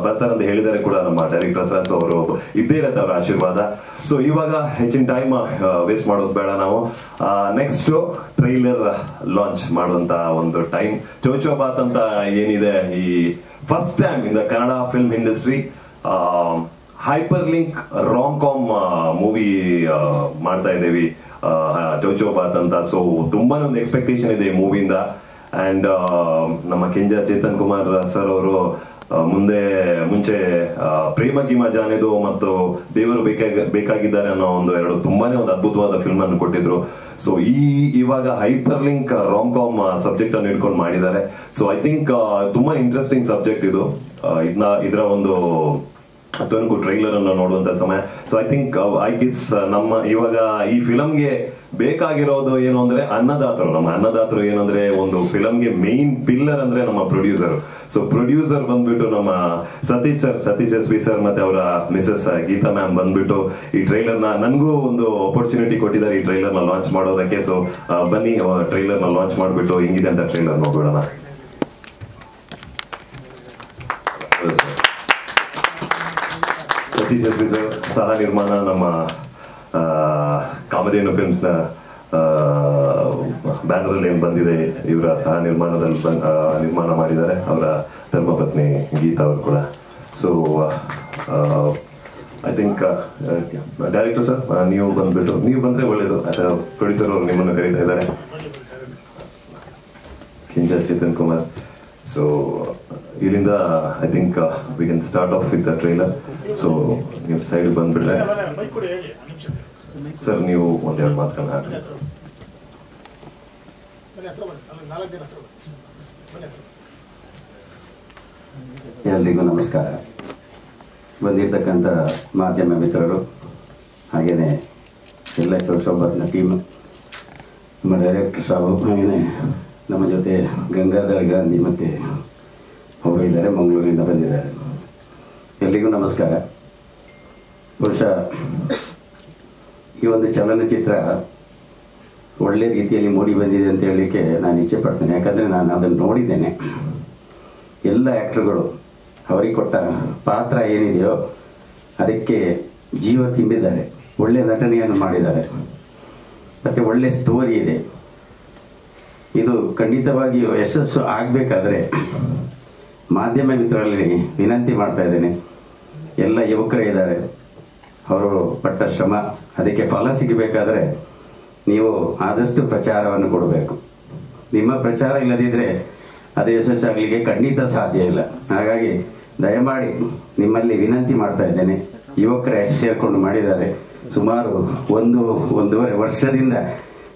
ಬರ್ತಾರಂತ ಹೇಳಿದರೆ ಕೂಡ ನಮ್ಮ ಡೈರೆಕ್ಟರ್ ಹತ್ರ. ಸೊ ಅವರು ಇದ್ದೇ ಇರತ್ತೆ ಅವರ ಆಶೀರ್ವಾದ. ಸೊ ಇವಾಗ ಹೆಚ್ಚಿನ ಟೈಮ್ ವೇಸ್ಟ್ ಮಾಡೋದು ಬೇಡ, ನಾವು ನೆಕ್ಸ್ಟ್ ಟ್ರೈಲರ್ ಲಾಂಚ್ ಮಾಡುವಂತ ಒಂದು ಟೈಮ್. ಚೋಚೋ ಬಾತ್ ಅಂತ ಏನಿದೆ, ಈ first time in the Kannada film industry hyperlink link rom com ಮೂವಿ ಮಾಡ್ತಾ ಇದ್ದೇವೆ, ಚೋಚೋ ಬಾತ್ ಅಂತ. ಸೊ ತುಂಬಾನೇ ಒಂದು ಎಕ್ಸ್ಪೆಕ್ಟೇಷನ್ ಇದೆ ಈ ಮೂವಿಯಿಂದ. ಅಂಡ್ ನಮ್ಮ ಕೆಂಜ ಚೇತನ್ ಕುಮಾರ್ ಸರ್ ಅವರು ಮುಂಚೆ ಪ್ರೇಮ ಗಿಮ ಜಾನೆದು ಮತ್ತು ದೇವರು ಬೇಕಾಗಿದ್ದಾರೆ ಅನ್ನೋ ಎರಡು ತುಂಬಾನೇ ಒಂದು ಅದ್ಭುತವಾದ ಫಿಲ್ಮ್ ಅನ್ನು ಕೊಟ್ಟಿದ್ರು. ಸೊ ಇವಾಗ hyper link Ram com subject ಅನ್ನು ಇಟ್ಕೊಂಡು ಮಾಡಿದ್ದಾರೆ. ಸೊ ಐ ಥಿಂಕ್ ತುಂಬಾ ಇಂಟ್ರೆಸ್ಟಿಂಗ್ ಸಬ್ಜೆಕ್ಟ್ ಇದು. ಇದರ ಒಂದು ತನಕು ಟ್ರೈಲರ್ ಅನ್ನು ನೋಡುವಂತ ಸಮಯ. ಸೊ ಐ ಥಿಂಕ್ ನಮ್ಮ ಇವಾಗ ಈ ಫಿಲಮ್ಗೆ ಬೇಕಾಗಿರೋದು ಏನು ಅಂದ್ರೆ ಅನ್ನದಾತರು. ನಮ್ಮ ಅನ್ನದಾತರು ಏನಂದ್ರೆ, ಒಂದು ಫಿಲಮ್ಗೆ ಮೇನ್ ಪಿಲ್ಲರ್ ಅಂದ್ರೆ ನಮ್ಮ ಪ್ರೊಡ್ಯೂಸರ್. ಸೊ ಪ್ರೊಡ್ಯೂಸರ್ ಬಂದ್ಬಿಟ್ಟು ನಮ್ಮ ಸತೀಶ್ ಎಸ್ ವಿ ಸರ್ ಮತ್ತೆ ಅವರ ಮಿಸಸ್ ಗೀತಾ ಮ್ಯಾಮ್ ಬಂದ್ಬಿಟ್ಟು ಈ ಟ್ರೈಲರ್ ನನಗೂ ಒಂದು ಅಪರ್ಚುನಿಟಿ ಕೊಟ್ಟಿದ್ದಾರೆ ಈ ಟ್ರೈಲರ್ ನ ಲಾಂಚ್ ಮಾಡೋದಕ್ಕೆ. ಸೊ ಬನ್ನಿ ಟ್ರೈಲರ್ ನ ಲಾಂಚ್ ಮಾಡ್ಬಿಟ್ಟು ಹೆಂಗಿದೆ ಅಂತ ಟ್ರೈಲರ್ ನೋಡೋಣ. ಸತೀಶ್ ಎಸ್ ವಿ ಸರ್ ಸಹ ನಿರ್ಮಾಣ, ನಮ್ಮ ಕಾಮಧೇನು ಫಿಲ್ಮ್ಸ್ ನ ಬ್ಯಾನರ್ ಅಲ್ಲಿ ಏನ್ ಬಂದಿದೆ ಇವರ ಸಹ ನಿರ್ಮಾಣದಲ್ಲಿ ನಿರ್ಮಾಣ ಮಾಡಿದ್ದಾರೆ, ಅವರ ಧರ್ಮಪತ್ನಿ ಗೀತಾ ಅವರು ಕೂಡ. So I think director sir ನೀವು ಬಂದ್ರೆ ಒಳ್ಳೇದು. ಪ್ರೊಡ್ಯೂಸರ್ ಅವರು ನಿಮ್ಮನ್ನು ಕರೀತಾ ಇದ್ದಾರೆ, ಕಿಂಜ ಚೇತನ್ ಕುಮಾರ್. ಸೊ ಇಲ್ಲಿಂದ I think we can start of with the trailer. So ನೀವು ಸೈಡ್ ಬಂದ್ಬಿಟ್ರೆ ಸರ್, ನೀವು ಒಂದೆರಡು ಮಾತುಗಳನ್ನ ಹಾಕಿ. ಎಲ್ಲರಿಗೂ ನಮಸ್ಕಾರ. ಬಂದಿರತಕ್ಕಂಥ ಮಾಧ್ಯಮ ಮಿತ್ರರು, ಹಾಗೆಯೇ ಎಲ್ಲ ಚೌಚೌಬಾತ್ನ ಟೀಮ್, ನಮ್ಮ ಡೈರೆಕ್ಟರ್ ಸಾಬು, ಹಾಗೆಯೇ ನಮ್ಮ ಜೊತೆ ಗಂಗಾಧರ್ ಗಾಂಧಿ ಮತ್ತು ಅವರು ಇದ್ದಾರೆ, ಮಂಗಳೂರಿನಿಂದ ಬಂದಿದ್ದಾರೆ. ಎಲ್ರಿಗೂ ನಮಸ್ಕಾರ. ಬಹುಶಃ ಈ ಒಂದು ಚಲನಚಿತ್ರ ಒಳ್ಳೆ ರೀತಿಯಲ್ಲಿ ಮೂಡಿ ಬಂದಿದೆ ಅಂತ ಹೇಳಲಿಕ್ಕೆ ನಾನು ಇಚ್ಛೆ ಪಡ್ತೇನೆ. ಯಾಕಂದರೆ ನಾನು ಅದನ್ನು ನೋಡಿದ್ದೇನೆ. ಎಲ್ಲ ಆ್ಯಕ್ಟ್ರುಗಳು ಅವರಿಗೆ ಕೊಟ್ಟ ಪಾತ್ರ ಏನಿದೆಯೋ ಅದಕ್ಕೆ ಜೀವ ತುಂಬಿದ್ದಾರೆ, ಒಳ್ಳೆ ನಟನೆಯನ್ನು ಮಾಡಿದ್ದಾರೆ, ಮತ್ತು ಒಳ್ಳೆ ಸ್ಟೋರಿ ಇದೆ. ಇದು ಖಂಡಿತವಾಗಿಯೂ ಯಶಸ್ಸು ಆಗಬೇಕಾದ್ರೆ ಮಾಧ್ಯಮ ಮಿತ್ರರಲ್ಲಿ ವಿನಂತಿ ಮಾಡ್ತಾ ಇದ್ದೇನೆ. ಎಲ್ಲ ಯುವಕರೇ ಇದ್ದಾರೆ, ಅವರು ಪಟ್ಟ ಶ್ರಮ ಅದಕ್ಕೆ ಫಲ ಸಿಗಬೇಕಾದ್ರೆ ನೀವು ಆದಷ್ಟು ಪ್ರಚಾರವನ್ನು ಕೊಡಬೇಕು. ನಿಮ್ಮ ಪ್ರಚಾರ ಇಲ್ಲದಿದ್ದರೆ ಅದು ಯಶಸ್ಸಾಗಲಿಕ್ಕೆ ಖಂಡಿತ ಸಾಧ್ಯ ಇಲ್ಲ. ಹಾಗಾಗಿ ದಯಮಾಡಿ ನಿಮ್ಮಲ್ಲಿ ವಿನಂತಿ ಮಾಡ್ತಾ ಇದ್ದೇನೆ. ಯುವಕರೇ ಸೇರಿಕೊಂಡು ಮಾಡಿದ್ದಾರೆ, ಸುಮಾರು ಒಂದೂವರೆ ವರ್ಷದಿಂದ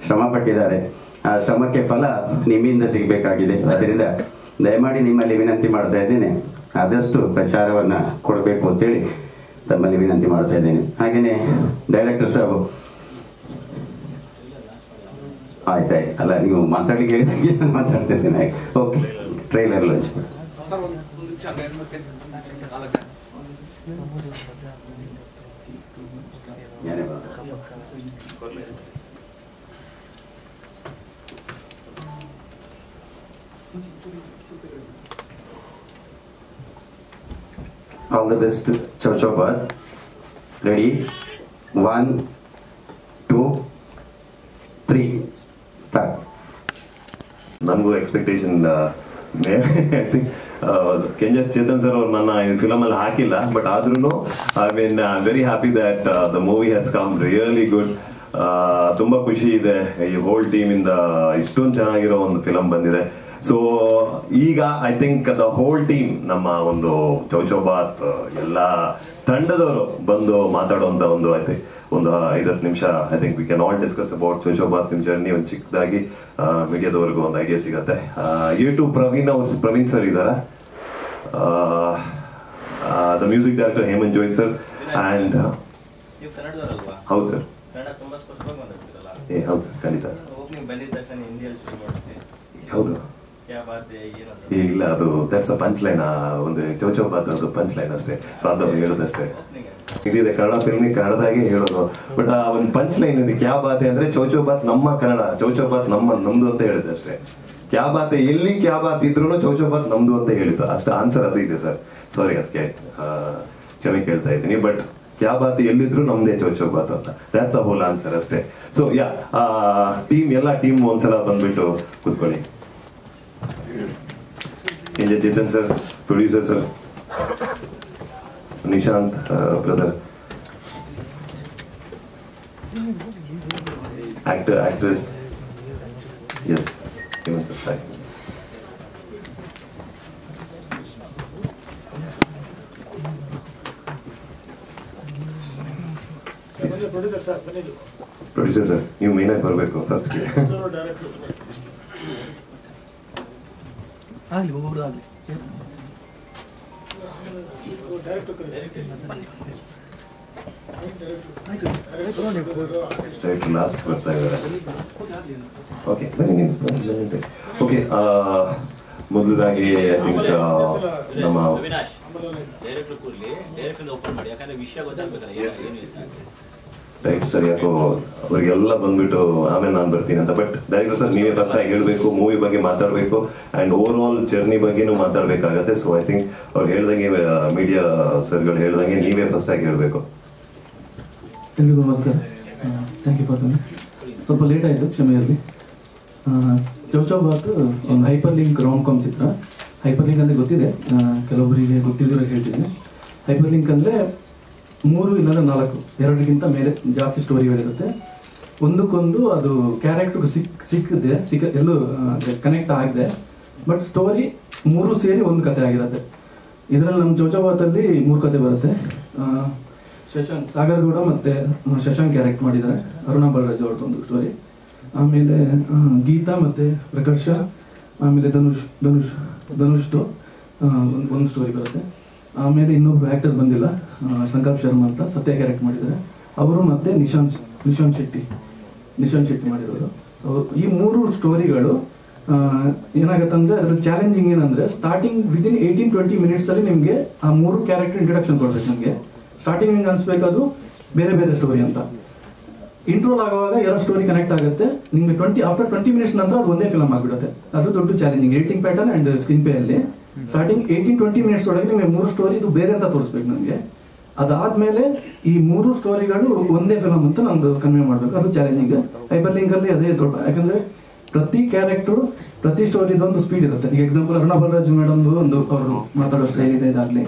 ಶ್ರಮ ಪಟ್ಟಿದ್ದಾರೆ. ಆ ಶ್ರಮಕ್ಕೆ ಫಲ ನಿಮ್ಮಿಂದ ಸಿಗಬೇಕಾಗಿದೆ. ಅದರಿಂದ ದಯಮಾಡಿ ನಿಮ್ಮಲ್ಲಿ ವಿನಂತಿ ಮಾಡ್ತಾ ಇದ್ದೇನೆ, ಆದಷ್ಟು ಪ್ರಚಾರವನ್ನು ಕೊಡಬೇಕು ಅಂತೇಳಿ ತಮ್ಮಲ್ಲಿ ವಿನಂತಿ ಮಾಡ್ತಾ ಇದ್ದೇನೆ. ಹಾಗೆಯೇ ಡೈರೆಕ್ಟರ್ ಸಾಬು, ಆಯ್ತಾಯ್ತು ಅಲ್ಲ, ನೀವು ಮಾತಾಡಲಿಕ್ಕೆ ಹೇಳಿದಂಗೆ ನಾನು ಮಾತಾಡ್ತಾ ಇದ್ದೇನೆ. ಓಕೆ, ಟ್ರೈಲರ್ ಲಾಂಚ್ ಮಾಡಿ. All the best, Chauchaubat. Ready? 1, 2, 3. Start. ನಮಗೂ ಎಕ್ಸ್ಪೆಕ್ಟೇಷನ್ ಕೆಂಜ ಚೇತನ್ ಸರ್ ಅವ್ರು ನನ್ನ ಫಿಲಮ್ ಅಲ್ಲಿ ಹಾಕಿಲ್ಲ, ಬಟ್ ಆದ್ರೂ I mean very happy that the movie has come really good. ತುಂಬಾ ಖುಷಿ ಇದೆ, ಈ ಹೋಲ್ ಟೀಮ್ ಇಂದ ಇಷ್ಟೊಂದು ಚೆನ್ನಾಗಿರೋ ಒಂದು ಫಿಲಮ್ ಬಂದಿದೆ. ಸೊ ಈಗ I think the whole team, ನಮ್ಮ ಒಂದು ಚೌಚೌಬಾತ್ ಎಲ್ಲ ತಂಡದವರು ಬಂದು ಮಾತಾಡುವಂತ ಒಂದು ಒಂದು 5-10 ನಿಮಿಷ I think we can all discuss about Chow Chow Bath ನಿಮ್ ಜರ್ನಿ. ಒಂದು ಚಿಕ್ಕದಾಗಿ ಮೀಡಿಯಾದವರೆಗೂ ಒಂದು ಐಡಿಯಾ ಸಿಗತ್ತೆ. ಪ್ರವೀಣ್ ಸರ್ ಇದಾರ, the music director Hemanth Joy sir, and ಹೌದು ಸರ್, ಹೌದು ಸರ್, ಖಂಡಿತ ಹೌದು. ಇಲ್ಲ, ಅದು ದಟ್ಸ್ ಅ ಪಂಚ್ ಲೈನ್, ಒಂದು ಚೌಚೌಬಾತ್ ಅದು ಪಂಚ್ ಲೈನ್ ಅಷ್ಟೇ, ಸೊ ಅದು ಹೇಳೋದಷ್ಟೇ. ಇದಿದೆ ಕನ್ನಡ ಫಿಲ್ಮ್ ಕನ್ನಡದಾಗೆ ಹೇಳೋದು, ಬಟ್ ಆ ಒಂದು ಪಂಚ್ ಲೈನ್ ಇದೆ, ಕ್ಯಾ ಬಾತೆ ಅಂದ್ರೆ ಚೌಚೌಬಾತ್ ನಮ್ಮ ಕನ್ನಡ, ಚೌಚೌಬಾತ್ ನಮ್ದು ಅಂತ ಹೇಳಿದೆ ಅಷ್ಟೇ. ಕ್ಯಾ ಬಾತೆ ಎಲ್ಲಿ ಕ್ಯಾ ಬಾತ್ ಇದ್ರು ಚೌಚೌಬಾತ್ ನಮ್ದು ಅಂತ ಹೇಳಿದ್ದು ಅಷ್ಟೇ, ಆನ್ಸರ್ ಅದು ಇದೆ ಸರ್. ಸಾರಿ ಅದಕ್ಕೆ ಕ್ಷಮೆ ಕೇಳ್ತಾ ಇದ್ದೀನಿ. ಬಟ್ ಕ್ಯಾ ಬಾತ್ ಎಲ್ಲಿದ್ರು ನಮ್ದೇ ಚೌಚೌ ಬಾತ್ ಅಂತ, ದ್ಯಾಟ್ಸ್ ಅ ಹೋಲ್ ಆನ್ಸರ್ ಅಷ್ಟೇ. ಸೊ ಯಾ ಟೀಮ್ ಎಲ್ಲ ಟೀಮ್ ಒಂದ್ಸಲ ಬಂದ್ಬಿಟ್ಟು ಕೂತ್ಕೊಳ್ಳಿ. Chetan sir, producer sir, Nishant brother, actress, yes, even sir, hi. Producer sir, you main ಆಗಿ ಬರಬೇಕು ಫಸ್ಟ್ ಗೆ. ಆಗಲಿ ಹೋಗೋದು ಆಗಲಿ ಲಾಸ್ಟ್ ಬರ್ತಾ ಇದ್ದಾರೆ. ಓಕೆ ಓಕೆ, ಮೊದಲದಾಗಿ ಐ ಥಿಂಕ್ ನಮ್ಮ ರೈಟ್ ಸರ್, ಯಾಕೋ ಅವರಿಗೆಲ್ಲ ಬಂದ್ಬಿಟ್ಟು ಆಮೇಲೆ ನಾನು ಬರ್ತೀನಿ ಅಂತ. ಬಟ್ ಡೈರೆಕ್ಟರ್ ಸರ್ ನೀವೇ ಫಸ್ಟ್ ಆಗಿ ಹೇಳ್ಬೇಕು, ಮೂವಿ ಬಗ್ಗೆ ಮಾತಾಡಬೇಕು ಆ್ಯಂಡ್ ಓವರ್ ಆಲ್ ಜರ್ನಿ ಬಗ್ಗೆನೂ ಮಾತಾಡಬೇಕಾಗತ್ತೆ. ಸೊ ಐ ಥಿಂಕ್ ಅವ್ರು ಹೇಳ್ದಂಗೆ, ಮೀಡಿಯಾ ಸರ್ಗಳು ಹೇಳ್ದಂಗೆ ನೀವೇ ಫಸ್ಟ್ ಆಗಿ ಹೇಳಬೇಕು. ಎಲ್ರಿಗೂ ನಮಸ್ಕಾರ, ಥ್ಯಾಂಕ್ ಯು ಫಾರ್ ಕಮಿಂಗ್. ಸ್ವಲ್ಪ ಲೇಟ್ ಆಯಿತು, ಕ್ಷಮೆ ಇರಲಿ. ಚೌಚೌ ಬಾತ್ ಒಂದು ಹೈಪರ್ ಲಿಂಕ್ ರಾಮ್ ಕಾಮ್ ಚಿತ್ರ. ಹೈಪರ್ ಲಿಂಕ್ ಅಂದರೆ ಗೊತ್ತಿದೆ, ಕೆಲವೊಬ್ಬರಿಗೆ ಗೊತ್ತಿದ್ದರೆ ಹೇಳ್ತಿದ್ದೀನಿ. ಹೈಪರ್ ಲಿಂಕ್ ಅಂದರೆ 3 ಇಲ್ಲ 4 2ಗಿಂತ ಮೇಲೆ ಜಾಸ್ತಿ ಸ್ಟೋರಿಗಳಿರುತ್ತೆ. ಒಂದಕ್ಕೊಂದು ಅದು ಕ್ಯಾರೆಕ್ಟರ್ ಸಿಕ್ಕಿದೆ ಎಲ್ಲೂ ಕನೆಕ್ಟ್ ಆಗಿದೆ, ಬಟ್ ಸ್ಟೋರಿ 3 ಸೇರಿ ಒಂದು ಕತೆ ಆಗಿರುತ್ತೆ. ಇದರಲ್ಲಿ ನಮ್ಮ ಚೌಚೌ ಬಾತಲ್ಲಿ 3 ಕತೆ ಬರುತ್ತೆ. ಶಶಾಂಕ್ ಸಾಗರ್ ಗೌಡ ಮತ್ತು ಶಶಾಂಕ್ ಕ್ಯಾರೆಕ್ಟ್ ಮಾಡಿದ್ದಾರೆ, ಅರುಣಾ ಬಲರಾಜ್ ಅವ್ರದ್ದೊಂದು ಸ್ಟೋರಿ. ಆಮೇಲೆ ಗೀತಾ ಮತ್ತು ಪ್ರಕರ್ಷ, ಆಮೇಲೆ ಧನುಷ್ದು ಒಂದು ಸ್ಟೋರಿ ಬರುತ್ತೆ. ಆಮೇಲೆ ಇನ್ನೊಬ್ರು ಆ್ಯಕ್ಟರ್ ಬಂದಿಲ್ಲ, ಸಂಕಲ್ಪ್ ಶರ್ಮಾ ಅಂತ, ಸತ್ಯ ಕ್ಯಾರೆಕ್ಟ್ ಮಾಡಿದ್ದಾರೆ ಅವರು. ಮತ್ತು ನಿಶಾಂತ್ ಶೆಟ್ಟಿ ಮಾಡಿರೋರು. ಈ 3 ಸ್ಟೋರಿಗಳು ಏನಾಗುತ್ತೆ ಅಂದರೆ ಅದರ ಚಾಲೆಂಜಿಂಗ್ ಏನಂದರೆ, ಸ್ಟಾರ್ಟಿಂಗ್ ವಿದಿನ್ 18-20 ಮಿನಿಟ್ಸಲ್ಲಿ ನಿಮಗೆ ಆ 3 ಕ್ಯಾರೆಕ್ಟರ್ ಇಂಟ್ರಡಕ್ಷನ್ ಕೊಡ್ಬೇಕು. ನಮಗೆ ಸ್ಟಾರ್ಟಿಂಗ್ ನಿಮ್ಗೆ ಅನ್ಸ್ಬೇಕದು ಬೇರೆ ಬೇರೆ ಸ್ಟೋರಿ ಅಂತ. ಇಂಟ್ರೋಲ್ ಆಗುವಾಗ 2 ಸ್ಟೋರಿ ಕನೆಕ್ಟ್ ಆಗುತ್ತೆ. ನಿಮಗೆ ಆಫ್ಟರ್ 20 ಮಿನಿಟ್ಸ್ ನಂತರ ಅದು ಒಂದೇ ಫಿಲಮ್ ಆಗಿಬಿಡುತ್ತೆ. ಅದು ದೊಡ್ಡ challenging editing pattern and screen pay ಅಲ್ಲಿ. ಸ್ಟಾರ್ಟಿಂಗ್ 18-20 ಮಿನಿಟ್ಸ್ ಒಳಗೆ ನಿಮಗೆ 3 ಸ್ಟೋರಿ ಇದು ಬೇರೆ ಅಂತ ತೋರಿಸ್ಬೇಕು ನಮಗೆ. ಅದಾದಮೇಲೆ ಈ 3 ಸ್ಟೋರಿಗಳು ಒಂದೇ ಫಿಲಮ್ ಅಂತ ನಮ್ದು ಕನ್ವೆ ಮಾಡಬೇಕು, ಅದು ಚಾಲೆಂಜಿಂಗ್. ಹೈಪರ್ ಲಿಂಕಲ್ಲಿ ಅದೇ ದೊಡ್ಡ, ಯಾಕಂದರೆ ಪ್ರತಿ ಕ್ಯಾರೆಕ್ಟರು ಪ್ರತಿ ಸ್ಟೋರಿದೊಂದು ಸ್ಪೀಡ್ ಇರುತ್ತೆ. ಈಗ ಎಕ್ಸಾಂಪಲ್ ಅರುಣಾ ಬಲರಾಜ್ ಮೇಡಮ್ದು ಒಂದು ಅವರು ಮಾತಾಡೋ ಸ್ಟೈಲ್ ಇದೆ ಇದಾಗಲಿ.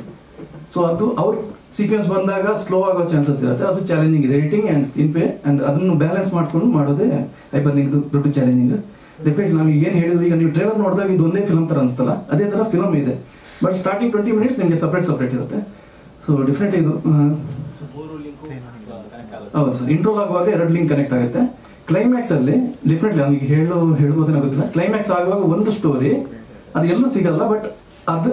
ಸೊ ಅದು ಅವ್ರ ಸೀಕ್ವೆನ್ಸ್ ಬಂದಾಗ ಸ್ಲೋ ಆಗೋ ಚಾನ್ಸಸ್ ಇರುತ್ತೆ, ಅದು ಚಾಲೆಂಜಿಂಗ್ ಇದೆ. Editing and screen pay and ಅದನ್ನು ಬ್ಯಾಲೆನ್ಸ್ ಮಾಡ್ಕೊಂಡು ಮಾಡೋದೇ ಹೈಪರ್ ಲಿಂಕ್ ದೊಡ್ಡ ಚಾಲೆಂಜಿಂಗ್. ಡೆಫಿನೆಟ್ಲಿ ನಾವು ಏನು ಹೇಳಿದ್ರು, ಈಗ ನೀವು ಟ್ರೇಲರ್ ನೋಡಿದಾಗ ಇದು ಒಂದೇ ಫಿಲಮ್ ಥರ ಅನಿಸ್ತಲ್ಲ, ಅದೇ ಥರ ಫಿಲಮ್ ಇದೆ. ಬಟ್ ಸ್ಟಾರ್ಟಿಂಗ್ 20 ಮಿನಿಟ್ಸ್ ನಿಮಗೆ ಸಪ್ರೇಟ್ ಇರುತ್ತೆ. ಸೊ ಡೆಫಿನೆಟ್ಲಿ ಇದು ಹೌದು ಸರ್. ಇಂಟ್ರೋಲ್ ಆಗುವಾಗ 2 ಲಿಂಕ್ ಕನೆಕ್ಟ್ ಆಗುತ್ತೆ. ಕ್ಲೈಮ್ಯಾಕ್ಸ್ ಅಲ್ಲಿ ಡೆಫಿನೆಟ್ಲಿ ನಮಗೆ ಹೇಳ್ಬೋದೇನೋ ಗೊತ್ತಿಲ್ಲ, ಕ್ಲೈಮ್ಯಾಕ್ಸ್ ಆಗುವಾಗ ಒಂದು ಸ್ಟೋರಿ ಅದು ಎಲ್ಲೂ ಸಿಗಲ್ಲ, ಬಟ್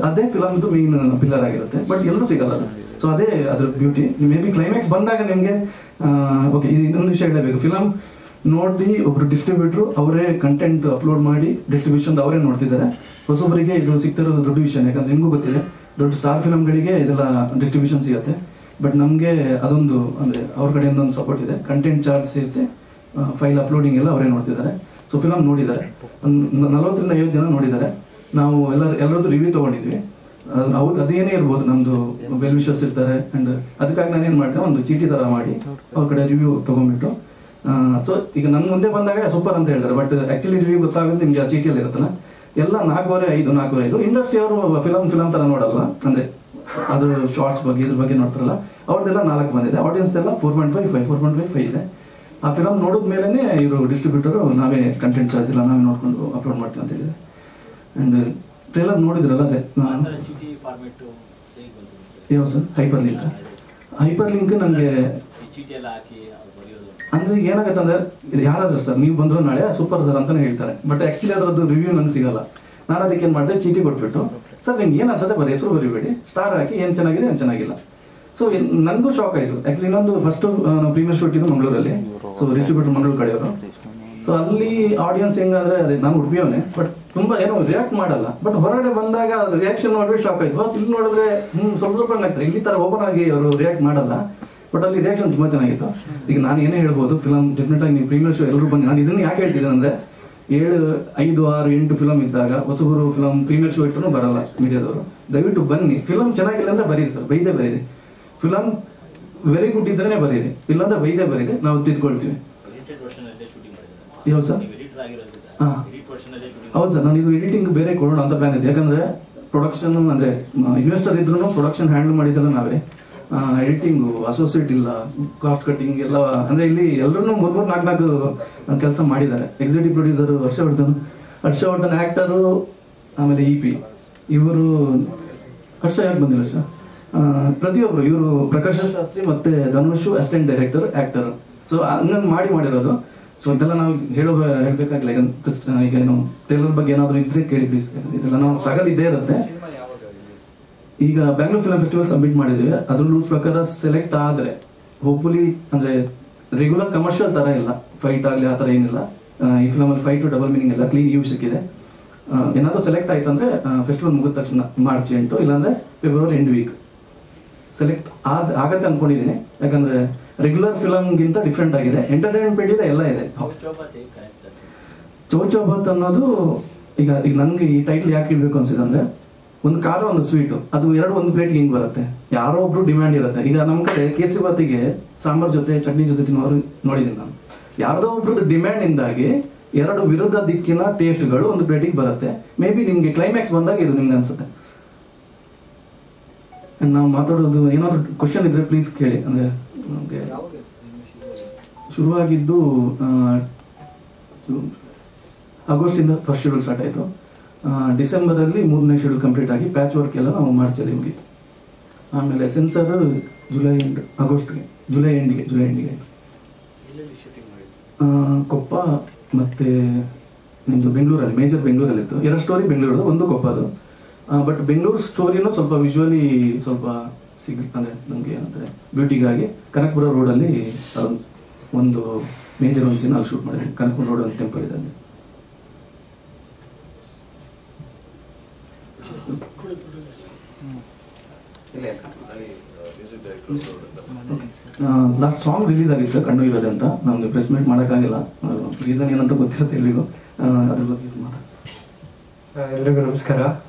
ಅದೇ ಫಿಲಮ್ದು ಮೇನ್ ಪಿಲ್ಲರ್ ಆಗಿರುತ್ತೆ, ಬಟ್ ಎಲ್ಲೂ ಸಿಗಲ್ಲ ಅದು. ಸೊ ಅದೇ ಅದ್ರ ಬ್ಯೂಟಿ. ಮೇ ಬಿ ಕ್ಲೈಮ್ಯಾಕ್ಸ್ ಬಂದಾಗ ನಿಮಗೆ ಓಕೆ, ಇನ್ನೊಂದು ವಿಷಯ ಹೇಳಬೇಕು. ಫಿಲಮ್ ನೋಡಿ ಒಬ್ರು ಡಿಸ್ಟ್ರಿಬ್ಯೂಟ್ರು ಅವರೇ ಕಂಟೆಂಟ್ ಅಪ್ಲೋಡ್ ಮಾಡಿ ಡಿಸ್ಟ್ರಿಬ್ಯೂಷನ್ ಅವರೇ ನೋಡ್ತಿದ್ದಾರೆ. ಹೊಸೊಬ್ಬರಿಗೆ ಇದು ಸಿಗ್ತಿರೋದು ದೊಡ್ಡ ವಿಷಯ, ಯಾಕಂದ್ರೆ ನಿಮಗೂ ಗೊತ್ತಿದೆ ದೊಡ್ಡ ಸ್ಟಾರ್ ಫಿಲಮ್ಗಳಿಗೆ ಇದೆಲ್ಲ ಡಿಸ್ಟ್ರಿಬ್ಯೂಷನ್ ಸಿಗುತ್ತೆ. ಬಟ್ ನಮಗೆ ಅದೊಂದು ಅಂದರೆ ಅವ್ರ ಕಡೆಯಿಂದ ಒಂದು ಸಪೋರ್ಟ್ ಇದೆ. ಕಂಟೆಂಟ್ ಚಾರ್ಜ್ ಸೇರಿಸಿ ಫೈಲ್ ಅಪ್ಲೋಡಿಂಗ್ ಎಲ್ಲ ಅವರೇ ನೋಡ್ತಿದ್ದಾರೆ. ಸೊ ಫಿಲಮ್ ನೋಡಿದ್ದಾರೆ, ಒಂದು 40-50 ಜನ ನೋಡಿದ್ದಾರೆ. ನಾವು ಎಲ್ಲರದ್ದು ರಿವ್ಯೂ ತೊಗೊಂಡಿದ್ವಿ. ಹೌದು, ಅದೇನೇ ಇರ್ಬೋದು, ನಮ್ಮದು ವೆಲ್ ವಿಶರ್ಸ್ ಇರ್ತಾರೆ. ಆ್ಯಂಡ್ ಅದಕ್ಕಾಗಿ ನಾನೇನು ಮಾಡ್ತೇನೆ, ಒಂದು ಚೀಟಿ ಥರ ಮಾಡಿ ಅವ್ರ ಕಡೆ ರಿವ್ಯೂ ತೊಗೊಂಡ್ಬಿಟ್ಟು, ಸೊ ಈಗ ನನ್ನ ಮುಂದೆ ಬಂದಾಗ ಸೂಪರ್ ಅಂತ ಹೇಳ್ತಾರೆ, ಬಟ್ ಆ್ಯಕ್ಚುಲಿ ರಿವ್ಯೂ ಗೊತ್ತಾಗುತ್ತೆ ನಿಮಗೆ ಆ ಚೀಟಿಯಲ್ಲಿ ಇರುತ್ತಲ್ಲ, ಎಲ್ಲ 4.5 ಇಂಡಸ್ಟ್ರಿ ಅವರು ಫಿಲಮ್ ಥರ ನೋಡಲ್ಲ, ಅಂದರೆ ಅದು ಶಾರ್ಟ್ಸ್ ಬಗ್ಗೆ ಇದ್ರ ಬಗ್ಗೆ ನೋಡ್ತಾರಲ್ಲ, ಅವ್ರದ್ದೆಲ್ಲ 4 ಬಂದಿದೆ. ಆಡಿಯನ್ಸ್ದೆಲ್ಲ 4.5 ಇದೆ. ಆ ಫಿಲಮ್ ನೋಡಿದ ಮೇಲೇ ಇವರು ಡಿಸ್ಟ್ರಿಬ್ಯೂಟರು ನಾವೇ ಕಂಟೆಂಟ್ ಚಾರ್ಜ್ ಇಲ್ಲ ನಾವೇ ನೋಡ್ಕೊಂಡು ಅಪ್ಲೋಡ್ ಮಾಡ್ತೀವಿ ಅಂತ ಹೇಳಿದೆ. ಆ್ಯಂಡ್ ಟ್ರೇಲರ್ ನೋಡಿದ್ರಲ್ಲ, ಅದೇ ಯಾವ ಸರ್ ಹೈಪರ್ ಲಿಂಕ್ ನನಗೆ ಅಂದರೆ ಏನಾಗುತ್ತೆ ಅಂದರೆ, ಯಾರಾದ್ರೂ ಸರ್ ನೀವು ಬಂದರೂ ನಾಳೆ ಸೂಪರ್ ಸರ್ ಅಂತಲೇ ಹೇಳ್ತಾರೆ, ಬಟ್ ಆ್ಯಕ್ಚುಲಿ ಅದರದ್ದು ರಿವ್ಯೂ ನನಗೆ ಸಿಗಲ್ಲ. ನಾನು ಅದಕ್ಕೆ ಏನು ಮಾಡಿದೆ, ಚೀಟಿ ಕೊಟ್ಬಿಟ್ಟು, ಸರ್ ನಿಮ್ಗೆ ಏನು ಅನ್ಸುತ್ತೆ ಬರೀ ಹೆಸರು ಬರೀಬೇಡಿ, ಸ್ಟಾರ್ ಹಾಕಿ ಏನು ಚೆನ್ನಾಗಿದೆ ಏನು ಚೆನ್ನಾಗಿಲ್ಲ. ಸೊ ನನಗೂ ಶಾಕ್ ಆಯಿತು. ಆ್ಯಕ್ಚುಲಿ ಇನ್ನೊಂದು ಫಸ್ಟು ಪ್ರೀಮಿಯರ್ ಶೂಟ್ ಇದು ಮಂಗಳೂರಲ್ಲಿ, ಸೊ ಡಿಸ್ಟ್ರಿಬ್ಯೂಟರ್ ಮಂಗಳೂರು ಕಡೆಯವರು. ಸೊ ಅಲ್ಲಿ ಆಡಿಯನ್ಸ್ ಹೆಂಗಂದರೆ, ಅದೇ ನಾನು ಉಡುಪಿಯವನೇ, ಬಟ್ ತುಂಬ ಏನೋ ರಿಯಾಕ್ಟ್ ಮಾಡಲ್ಲ. ಬಟ್ ಹೊರಗಡೆ ಬಂದಾಗ ರಿಯಾಕ್ಷನ್ ನೋಡ್ಬಿಟ್ಟು ಶಾಕ್ ಆಯಿತು. ಇಲ್ಲಿ ನೋಡಿದ್ರೆ ಸ್ವಲ್ಪ ಆಗ್ತಾರೆ, ಇಲ್ಲಿ ಥರ ಓಪನ್ ಆಗಿ ಅವರು ರಿಯಾಕ್ಟ್ ಮಾಡಲ್ಲ, ಬಟ್ ಅಲ್ಲಿ ರಿಯಾಕ್ಷನ್ ತುಂಬ ಚೆನ್ನಾಗಿತ್ತು. ಈಗ ನಾನು ಏನೇ ಹೇಳ್ಬೋದು, ಫಿಲಮ್ ಡೆಫಿನೆಟಾಗಿ ನೀವು ಪ್ರೀಮಿಯರ್ ಶೋ ಎಲ್ಲರೂ ಬನ್ನಿ. ನಾನು ಇದನ್ನು ಯಾಕೆ ಹೇಳ್ತಿದ್ದೇನೆ ಅಂದರೆ, 5, 6, 8 ಫಿಲಮ್ ಇದ್ದಾಗ ಹೊಸಬರು ಫಿಲಮ್ ಪ್ರೀಮಿಯರ್ ಶೋ ಇಟ್ಟರು ಬರಲ್ಲ ಮೀಡಿಯಾದವರು. ದಯವಿಟ್ಟು ಬನ್ನಿ, ಫಿಲಮ್ ಚೆನ್ನಾಗಿಲ್ಲ ಅಂದ್ರೆ ಬರೀರಿ ಸರ್, ಬೈದೇ ಬರೀರಿ. ಫಿಲಮ್ ವೆರಿ ಗುಡ್ ಇದ್ರೇನೆ ಬರೀರಿ, ಇಲ್ಲಾಂದ್ರೆ ಬೈದೇ ಬರೀರಿ, ನಾವು ತಿದ್ಕೊಳ್ತೀವಿ. ಯಾವ ಸರ್? ಹಾಂ ಹೌದು ಸರ್, ನಾನು ಇದು ಎಡಿಟಿಂಗ್ ಬೇರೆ ಕೊಡೋಣ ಅಂತ ಪ್ಲಾನ್ ಇದೆ. ಯಾಕಂದ್ರೆ ಪ್ರೊಡಕ್ಷನ್ ಅಂದರೆ ಇನ್ವೆಸ್ಟರ್ ಇದ್ರೂ ಪ್ರೊಡಕ್ಷನ್ ಹ್ಯಾಂಡಲ್ ಮಾಡಿದ್ದೆಲ್ಲ ನಾವೇ. ಎಡಿಟಿಂಗು ಅಸೋಸಿಯೇಟ್ ಇಲ್ಲ, ಕಾಸ್ಟ್ ಕಟ್ಟಿಂಗ್ ಎಲ್ಲ ಅಂದರೆ ಇಲ್ಲಿ ಎಲ್ಲರೂ 3-4 ಕೆಲಸ ಮಾಡಿದ್ದಾರೆ. ಎಕ್ಸಿಕ್ಯೂಟಿವ್ ಪ್ರೊಡ್ಯೂಸರು ಹರ್ಷವರ್ಧನ್ ಆ್ಯಕ್ಟರು, ಆಮೇಲೆ EP ಇವರು. ಹರ್ಷ ಯಾಕೆ ಬಂದಿಲ್ಲ ಸರ್? ಪ್ರತಿಯೊಬ್ಬರು ಇವರು ಪ್ರಕಾಶ್ ಶಾಸ್ತ್ರಿ ಮತ್ತು Dhanush assistant director actor. So ಹಂಗಂಗೆ ಮಾಡಿರೋದು. ಸೊ ಇದೆಲ್ಲ ನಾವು ಹೇಳಬೇಕಾಗಿಲ್ಲ. ಈಗ ಏನು ಟ್ರೇಲರ್ ಬಗ್ಗೆ ಏನಾದರೂ ಇದ್ರೆ ಕೇಳಿ ಪ್ಲೀಸ್. ಇದೆಲ್ಲ ನಾವು ಸ್ಟ್ರಗಲ್ ಇದ್ದೇ ಇರುತ್ತೆ. ಈಗ ಬ್ಯಾಂಗ್ಳೂರ್ ಫಿಲ್ಮ್ ಫೆಸ್ಟಿವಲ್ ಸಬ್ಮಿಟ್ ಮಾಡಿದ್ವಿ. ಅದ್ರ ರೂಲ್ಸ್ ಪ್ರಕಾರ ಸೆಲೆಕ್ಟ್ ಆದರೆ ಹೋಪ್ಫುಲಿ ಅಂದರೆ ರೆಗ್ಯುಲರ್ ಕಮರ್ಷಿಯಲ್ ಥರ ಇಲ್ಲ, ಫೈಟ್ ಆಗಲಿ ಆ ಥರ ಏನಿಲ್ಲ. ಈ ಫಿಲಮಲ್ಲಿ ಫೈಟು ಡಬಲ್ ಮೀನಿಂಗ್ ಇಲ್ಲ, ಕ್ಲೀನ್ ಯೂ ಸಿಕ್ಕಿದೆ. ಏನಾದರೂ ಸೆಲೆಕ್ಟ್ ಆಯ್ತು ಅಂದರೆ ಫೆಸ್ಟಿವಲ್ ಮುಗಿದ ತಕ್ಷಣ ಮಾರ್ಚ್ 8 ಇಲ್ಲಾಂದರೆ ಫೆಬ್ರವರಿ ಎಂಡ್ ವೀಕ್ ಸೆಲೆಕ್ಟ್ ಆಗತ್ತೆ ಅಂದ್ಕೊಂಡಿದ್ದೀನಿ. ಯಾಕಂದರೆ ರೆಗ್ಯುಲರ್ ಫಿಲಮ್ಗಿಂತ ಡಿಫ್ರೆಂಟ್ ಆಗಿದೆ, ಎಂಟರ್ಟೈನ್ಮೆಂಟ್ ಇದೆ, ಎಲ್ಲ ಇದೆ. ಚೌಚೌಬಾತ್ ಅನ್ನೋದು ಈಗ ನನಗೆ ಈ ಟೈಟ್ಲ್ ಯಾಕೆ ಇಡಬೇಕು ಅನ್ಸಿದೆ ಅಂದರೆ, ಒಂದು ಖಾರ ಒಂದು ಸ್ವೀಟು, ಅದು ಒಂದು ಪ್ಲೇಟ್ಗೆ ಹಿಂಗೆ ಬರುತ್ತೆ. ಯಾರೋ ಒಬ್ರು ಡಿಮ್ಯಾಂಡ್ ಇರುತ್ತೆ. ಈಗ ನಮ್ಮ ಕಡೆ ಕೇಸರಿ ಬಾತಿಗೆ ಸಾಂಬಾರ್ ಜೊತೆ ಚಟ್ನಿ ಜೊತೆ ತಿನ್ನೋರು ನೋಡಿದ್ದೀನಿ ನಾನು. ಯಾರ್ದೋ ಒಬ್ರದ್ದು ಡಿಮ್ಯಾಂಡಿಂದಾಗಿ 2 ವಿರುದ್ಧ ದಿಕ್ಕಿನ ಟೇಸ್ಟ್ಗಳು ಒಂದು ಪ್ಲೇಟಿಗೆ ಬರುತ್ತೆ. ಮೇ ಬಿ ನಿಮಗೆ ಕ್ಲೈಮ್ಯಾಕ್ಸ್ ಬಂದಾಗ ಇದು ನಿಮ್ಗೆ ಅನ್ಸುತ್ತೆ. ನಾವು ಮಾತಾಡೋದು ಏನಾದರೂ ಕ್ವಶನ್ ಇದ್ರೆ ಪ್ಲೀಸ್ ಕೇಳಿ. ಅಂದರೆ ನಮಗೆ ಶುರುವಾಗಿದ್ದು ಆಗಸ್ಟಿಂದ ಫಸ್ಟ್ ಶೆಡ್ಯೂಲ್ ಸ್ಟಾರ್ಟ್ ಆಯಿತು. ಡಿಸೆಂಬರಲ್ಲಿ 3ನೇ ಶೆಡ್ಯೂಲ್ ಕಂಪ್ಲೀಟ್ ಆಗಿ ಪ್ಯಾಚ್ ವರ್ಕ್ ಎಲ್ಲ ನಾವು ಮಾರ್ಚಲ್ಲಿ ಮುಗೀತು. ಆಮೇಲೆ ಸೆನ್ಸರ್ ಜುಲೈ ಎಂಡಿಗೆ ಆಯಿತು. ಕೊಪ್ಪ ಮತ್ತು ನಿಮ್ಮದು ಬೆಂಗಳೂರಲ್ಲಿ, ಮೇಜರ್ ಬೆಂಗಳೂರಲ್ಲಿತ್ತು. 2 ಸ್ಟೋರಿ ಬೆಂಗಳೂರದು, ಒಂದು ಕೊಪ್ಪದು. ಬಟ್ ಬೆಂಗಳೂರು ಸ್ಟೋರಿನೂ ಸ್ವಲ್ಪ ವಿಜುವಲಿ ಸ್ವಲ್ಪ ಅಂದರೆ ನಮಗೆ ಏನಂದರೆ ಬ್ಯೂಟಿಗಾಗಿ ಕನಕಪುರ ರೋಡಲ್ಲಿ ಒಂದು ಮೇಜರ್ ಒಂದು ಸೀನ್ ಅಲ್ಲಿ ಶೂಟ್ ಮಾಡಿದ್ವಿ. ಕನಕಪುರ ರೋಡ್ ಒಂದು ಟೆಂಪಲ್ ಇದೆ ಅಲ್ಲಿ. ಲಾಸ್ಟ್ ಸಾಂಗ್ ರಿಲೀಸ್ ಆಗಿತ್ತು ಕಣ್ಣು ಇರೋದೆ ಅಂತ. ನಮ್ದು ಪ್ರೆಸ್ ಮೀಟ್ ಮಾಡೋಕ್ಕಾಗಿಲ್ಲ, ರೀಸನ್ ಏನಂತ ಗೊತ್ತಿರುತ್ತೆ ಎಲ್ರಿಗೂ. ಅದ್ರ ಬಗ್ಗೆ ಎಲ್ರಿಗೂ ನಮಸ್ಕಾರ.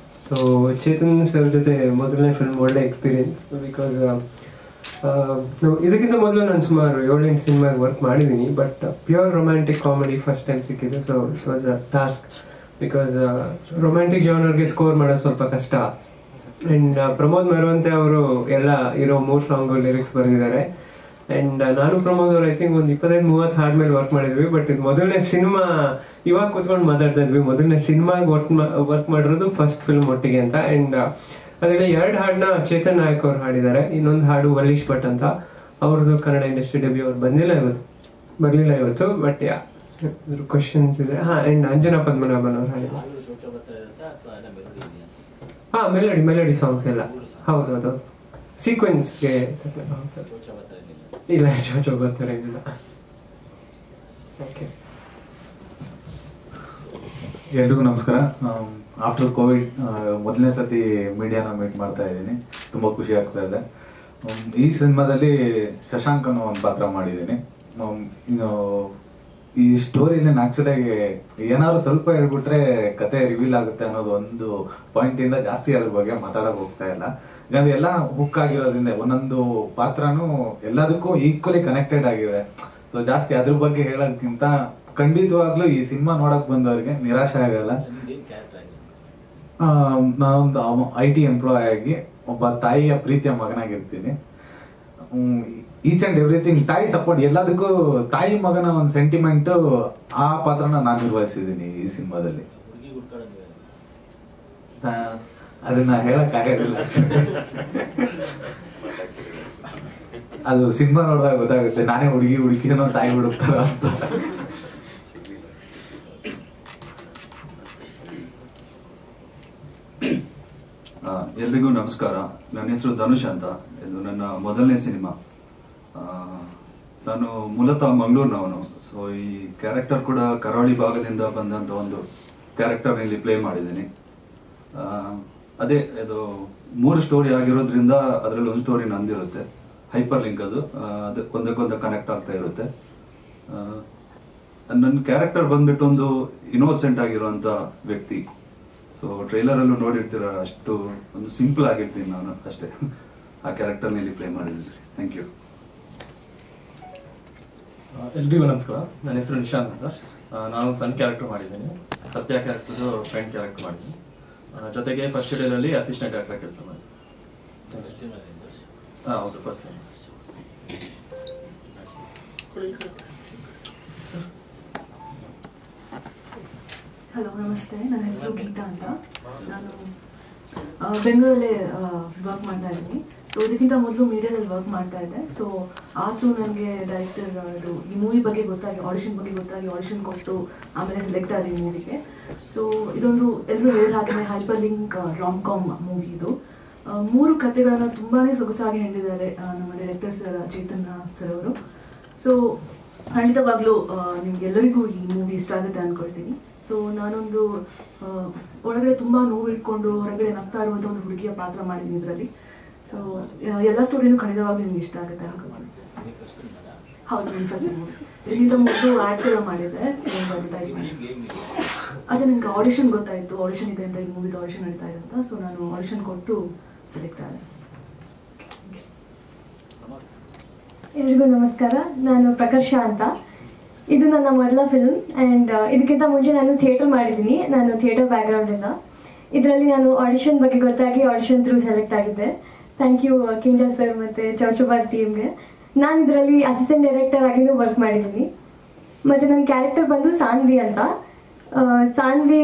ಸೊ ಚೇತನ್ ಸರ್ ಜೊತೆ ಮೊದಲನೇ ಫಿಲ್ಮ್ ಒಳ್ಳೆ ಎಕ್ಸ್ಪೀರಿಯನ್ಸ್. ಬಿಕಾಸ್ ಇದಕ್ಕಿಂತ ಮೊದಲು ನಾನು ಸುಮಾರು 7-8 ಸಿನಿಮಾಗೆ ವರ್ಕ್ ಮಾಡಿದ್ದೀನಿ. But pure romantic comedy first time ಸಿಕ್ಕಿದೆ. So it was a task. Because romantic ಜಾನರ್ಗೆ ಸ್ಕೋರ್ ಮಾಡೋದು ಸ್ವಲ್ಪ ಕಷ್ಟ. ಆ್ಯಂಡ್ ಪ್ರಮೋದ್ ಮೆರವಂತೆ ಅವರು ಎಲ್ಲ ಇರೋ 3 ಸಾಂಗು ಲಿರಿಕ್ಸ್ ಬರೆದಿದ್ದಾರೆ. ಆ್ಯಂಡ್ ನಾನು ಪ್ರಮೋದ್ ಅವರು ಐ ಥಿಂಕ್ ಒಂದು 25-30 ಆದ್ಮೇಲೆ ವರ್ಕ್ ಮಾಡಿದ್ವಿ. ಬಟ್ ಇದು ಮೊದಲನೇ ಸಿನಿಮಾ, ಇವಾಗ ಕೂತ್ಕೊಂಡು ಮಾತಾಡ್ತಾ ಇದ್ವಿ, ಮೊದಲನೇ ಸಿನಿಮಾಗೆ ವರ್ಕ್ ಮಾಡಿರೋದು ಫಸ್ಟ್ ಫಿಲ್ಮ್ ಒಟ್ಟಿಗೆ ಅಂತ. ಆ್ಯಂಡ್ ಅದರಲ್ಲಿ 2 ಹಾಡನ್ನ ಚೇತನ್ ನಾಯಕ್ ಅವ್ರು ಹಾಡಿದ್ದಾರೆ. ಇನ್ನೊಂದು ಹಾಡು ವಲ್ಲೀಶ್ ಭಟ್ ಅಂತ, ಅವ್ರದ್ದು ಕನ್ನಡ ಇಂಡಸ್ಟ್ರಿ ಡೆಬ್ಯೂ. ಅವ್ರು ಬರಲಿಲ್ಲ ಇವತ್ತು. ಬಟ್ ಕ್ವಶನ್ಸ್ ಇದೆ. ಆ್ಯಂಡ್ ಅಂಜನಾ ಪದ್ಮನಾಭನ್ ಅವ್ರು ಹಾಡಿದ್ದಾರೆ. ಮೆಲಡಿ ಸಾಂಗ್ಸ್ ಎಲ್ಲ ಹೌದು ಸೀಕ್ವೆನ್ಸ್ಗೆ ಇಲ್ಲ, ಚೌಚೌಬತ್ತರ ಇಲ್ಲ. ಓಕೆ, ಎಲ್ರಿಗೂ ನಮಸ್ಕಾರ. ಆಫ್ಟರ್ ಕೋವಿಡ್ ಮೊದಲನೇ ಸತಿ ಮೀಡಿಯಾನ ಮೀಟ್ ಮಾಡ್ತಾ ಇದ್ದೀನಿ. ತುಂಬ ಖುಷಿ ಆಗ್ತಾ ಇದೆ. ಈ ಸಿನಿಮಾದಲ್ಲಿ ಶಶಾಂಕ್ ಅನ್ನೋ ಒಂದು ಪಾತ್ರ ಮಾಡಿದ್ದೀನಿ. ಈ ಸ್ಟೋರಿನ ಆ್ಯಕ್ಚುಲಾಗಿ ಏನಾದ್ರು ಸ್ವಲ್ಪ ಹೇಳ್ಬಿಟ್ರೆ ಕತೆ ರಿವೀಲ್ ಆಗುತ್ತೆ ಅನ್ನೋದು ಒಂದು ಪಾಯಿಂಟಿಂದ ಜಾಸ್ತಿ ಅದ್ರ ಬಗ್ಗೆ ಮಾತಾಡೋಕೆ ಹೋಗ್ತಾ ಇಲ್ಲ. ಯಾಕಂದ್ರೆ ಎಲ್ಲ ಹುಕ್ ಆಗಿರೋದ್ರಿಂದ ಒಂದೊಂದು ಪಾತ್ರನೂ ಎಲ್ಲದಕ್ಕೂ ಈಕ್ವಲಿ ಕನೆಕ್ಟೆಡ್ ಆಗಿದೆ. ಸೊ ಜಾಸ್ತಿ ಅದ್ರ ಬಗ್ಗೆ ಹೇಳೋದಕ್ಕಿಂತ ಖಂಡಿತವಾಗ್ಲೂ ಈ ಸಿನಿಮಾ ನೋಡಕ್ ಬಂದವ್ರಿಗೆ ನಿರಾಶೆ ಆಗಲ್ಲ. ನಾನೊಂದು IT ಎಂಪ್ಲಾಯ್ ಆಗಿ ಒಬ್ಬ ತಾಯಿಯ ಪ್ರೀತಿಯ ಮಗನಾಗಿರ್ತೀನಿ. ಈಚ್ ಅಂಡ್ ಎವ್ರಿಥಿಂಗ್ ತಾಯಿ ಸಪೋರ್ಟ್, ಎಲ್ಲದಕ್ಕೂ ತಾಯಿ ಮಗನ ಒಂದು ಸೆಂಟಿಮೆಂಟ್, ಆ ಪಾತ್ರನ ನಾನು ನಿರ್ವಹಿಸಿದ್ದೀನಿ ಈ ಸಿನಿಮಾದಲ್ಲಿ. ಅದನ್ನ ಹೇಳಕ್ ಆಗೋದಿಲ್ಲ, ಅದು ಸಿನಿಮಾ ನೋಡಿದಾಗ ಗೊತ್ತಾಗುತ್ತೆ. ನಾನೇ ಹುಡುಗಿನೋ ತಾಯಿ ಹುಡುಕ್ತಾರ ಅಂತ. ಎಲ್ರಿಗೂ ನಮಸ್ಕಾರ. ನನ್ನ ಹೆಸರು ಧನುಷ್ ಅಂತ. ಇದು ನನ್ನ ಮೊದಲನೇ ಸಿನಿಮಾ. ನಾನು ಮೂಲತಃ ಮಂಗಳೂರಿನವನು. ಸೊ ಈ ಕ್ಯಾರೆಕ್ಟರ್ ಕೂಡ ಕರಾವಳಿ ಭಾಗದಿಂದ ಬಂದಂಥ ಒಂದು ಕ್ಯಾರೆಕ್ಟರ್ನಲ್ಲಿ ಪ್ಲೇ ಮಾಡಿದ್ದೀನಿ. ಅದೇ ಇದು 3 ಸ್ಟೋರಿ ಆಗಿರೋದ್ರಿಂದ ಅದರಲ್ಲಿ ಒಂದು ಸ್ಟೋರಿ ನಂದಿರುತ್ತೆ. ಹೈಪರ್ ಲಿಂಕ್ ಅದು ಒಂದಕ್ಕೊಂದು ಕನೆಕ್ಟ್ ಆಗ್ತಾ ಇರುತ್ತೆ. ನನ್ನ ಕ್ಯಾರೆಕ್ಟರ್ ಬಂದ್ಬಿಟ್ಟು ಒಂದು ಇನ್ನೋಸೆಂಟ್ ಆಗಿರುವಂತ ವ್ಯಕ್ತಿ. ಸೊ ಟ್ರೈಲರ್ ಅಲ್ಲೂ ನೋಡಿರ್ತೀರ, ಅಷ್ಟು ಒಂದು ಸಿಂಪಲ್ ಆಗಿರ್ತೀನಿ ನಾನು ಅಷ್ಟೇ. ಆ ಕ್ಯಾರೆಕ್ಟರ್ನ ಇಲ್ಲಿ ಪ್ಲೇ ಮಾಡಿದ್ದೀನಿ. Thank you. ಎಲ್ರಿಗೂ ನಮಸ್ಕಾರ. ನನ್ನ ಹೆಸರು ನಿಶಾಂತ್ ಅಂತ. ನಾನು ಸಣ್ಣ ಕ್ಯಾರೆಕ್ಟರ್ ಮಾಡಿದ್ದೀನಿ. ಸತ್ಯ ಕ್ಯಾರೆಕ್ಟರ್ದು ಫ್ರೆಂಡ್ ಕ್ಯಾರೆಕ್ಟರ್ ಮಾಡಿದ್ದೀನಿ. ಜೊತೆಗೆ ಫಸ್ಟ್ ಶೆಡ್ಯೂಲಲ್ಲಿ ಅಸಿಸ್ಟೆಂಟ್ ಡೈರೆಕ್ಟರ್ ಕೆಲಸ ಮಾಡಿದ್ದೀನಿ. ಹೌದು, ಫಸ್ಟ್ ಟೈಮ್. ಹಲೋ, ನಮಸ್ತೆ. ನನ್ನ ಹೆಸರು ಗೀತಾ ಅಂತ. ನಾನು ಬೆಂಗಳೂರಲ್ಲೇ ವರ್ಕ್ ಮಾಡ್ತಾ ಇದ್ದೀನಿ. ಸೊ ಇದಕ್ಕಿಂತ ಮೊದಲು ಮೀಡಿಯಾದಲ್ಲಿ ವರ್ಕ್ ಮಾಡ್ತಾ ಇದ್ದೆ. ಸೊ ಆದರೂ ನನಗೆ ಡೈರೆಕ್ಟರ್ ಈ ಮೂವಿ ಬಗ್ಗೆ ಗೊತ್ತಾಗಿ, ಆಡಿಷನ್ ಬಗ್ಗೆ ಗೊತ್ತಾಗಿ ಆಡಿಷನ್ ಕೊಟ್ಟು ಆಮೇಲೆ ಸೆಲೆಕ್ಟ್ ಆದ ಈ ಮೂವಿಗೆ. ಸೊ ಇದೊಂದು ಎಲ್ಲರೂ ಹೇಳಿದ ಹಾಗೆ hyper link rom com movie ಇದು. 3 ಕಥೆಗಳನ್ನು ತುಂಬಾ ಸೊಗಸಾಗಿ ಹೇಳಿದ್ದಾರೆ ನಮ್ಮ ಡೈರೆಕ್ಟರ್ ಸರ್ ಚೇತನ್ ಸರ್ ಅವರು. ಸೊ ಖಂಡಿತವಾಗ್ಲೂ ನಿಮ್ಗೆಲ್ಲರಿಗೂ ಈ ಮೂವಿ ಇಷ್ಟ ಆಗುತ್ತೆ ಅಂದ್ಕೊಳ್ತೀನಿ. ಸೊ ನಾನೊಂದು ಒಳಗಡೆ ತುಂಬ ನೋವು ಇಟ್ಕೊಂಡು ಹೊರಗಡೆ ನಗ್ತಾ ಇರುವಂಥ ಒಂದು ಹುಡುಗಿಯ ಪಾತ್ರ ಮಾಡಿದ್ದೀನಿ ಇದರಲ್ಲಿ. ಸೊ ಎಲ್ಲ ಸ್ಟೋರಿನೂ ಖಂಡಿತವಾಗ್ಲೂ ನಿಮ್ಗೆ ಇಷ್ಟ ಆಗುತ್ತೆ ಅನ್ಕೊಳ್ತೀನಿ. ಹೌದು, ನನ್ನ ಫಸ್ಟ್ ಮೂವಿ. ಇದಕ್ಕಿಂತ ಮೊದಲು ಆ್ಯಡ್ಸ್ ಎಲ್ಲ ಮಾಡಿದ್ದೆ, ಒಂದು ಅಡ್ವರ್ಟೈಸ್ಮೆಂಟ್. ಅದೇ ನನಗೆ ಆಡಿಷನ್ ಗೊತ್ತಾಯಿತು, ಆಡಿಷನ್ ಇದೆ ಅಂತ, ಈ ಮೂವಿದು ಆಡಿಷನ್ ನಡೀತಾ ಇದೆ ಅಂತ. ಸೊ ನಾನು ಆಡಿಷನ್ ಕೊಟ್ಟು ಸೆಲೆಕ್ಟ್ ಆದೆ. ಎಲ್ರಿಗೂ ನಮಸ್ಕಾರ. ನಾನು ಪ್ರಕರ್ಷ ಅಂತ. ಇದು ನನ್ನ ಮೊದಲ ಫಿಲ್ಮ್. ಆ್ಯಂಡ್ ಇದಕ್ಕಿಂತ ಮುಂಚೆ ನಾನು ಥಿಯೇಟರ್ ಮಾಡಿದ್ದೀನಿ. ನಾನು ಥಿಯೇಟರ್ ಬ್ಯಾಕ್ಗ್ರೌಂಡ್ ಇಲ್ಲ. ಇದರಲ್ಲಿ ನಾನು ಆಡಿಷನ್ ಬಗ್ಗೆ ಗೊತ್ತಾಗಿ ಆಡಿಷನ್ ಥ್ರೂ ಸೆಲೆಕ್ಟ್ ಆಗಿದ್ದೆ. ಥ್ಯಾಂಕ್ ಯು ಕಿಂಜಾ ಸರ್ ಮತ್ತು ಚೌಚೋಬಾದ್ ಟೀಮ್ಗೆ. ನಾನು ಇದರಲ್ಲಿ ಅಸಿಸ್ಟೆಂಟ್ ಡೈರೆಕ್ಟರ್ ಆಗಿನೂ ವರ್ಕ್ ಮಾಡಿದ್ದೀನಿ. ಮತ್ತು ನನ್ನ ಕ್ಯಾರೆಕ್ಟರ್ ಬಂದು ಸಾನ್ವಿ ಅಂತ. ಸಾನ್ವಿ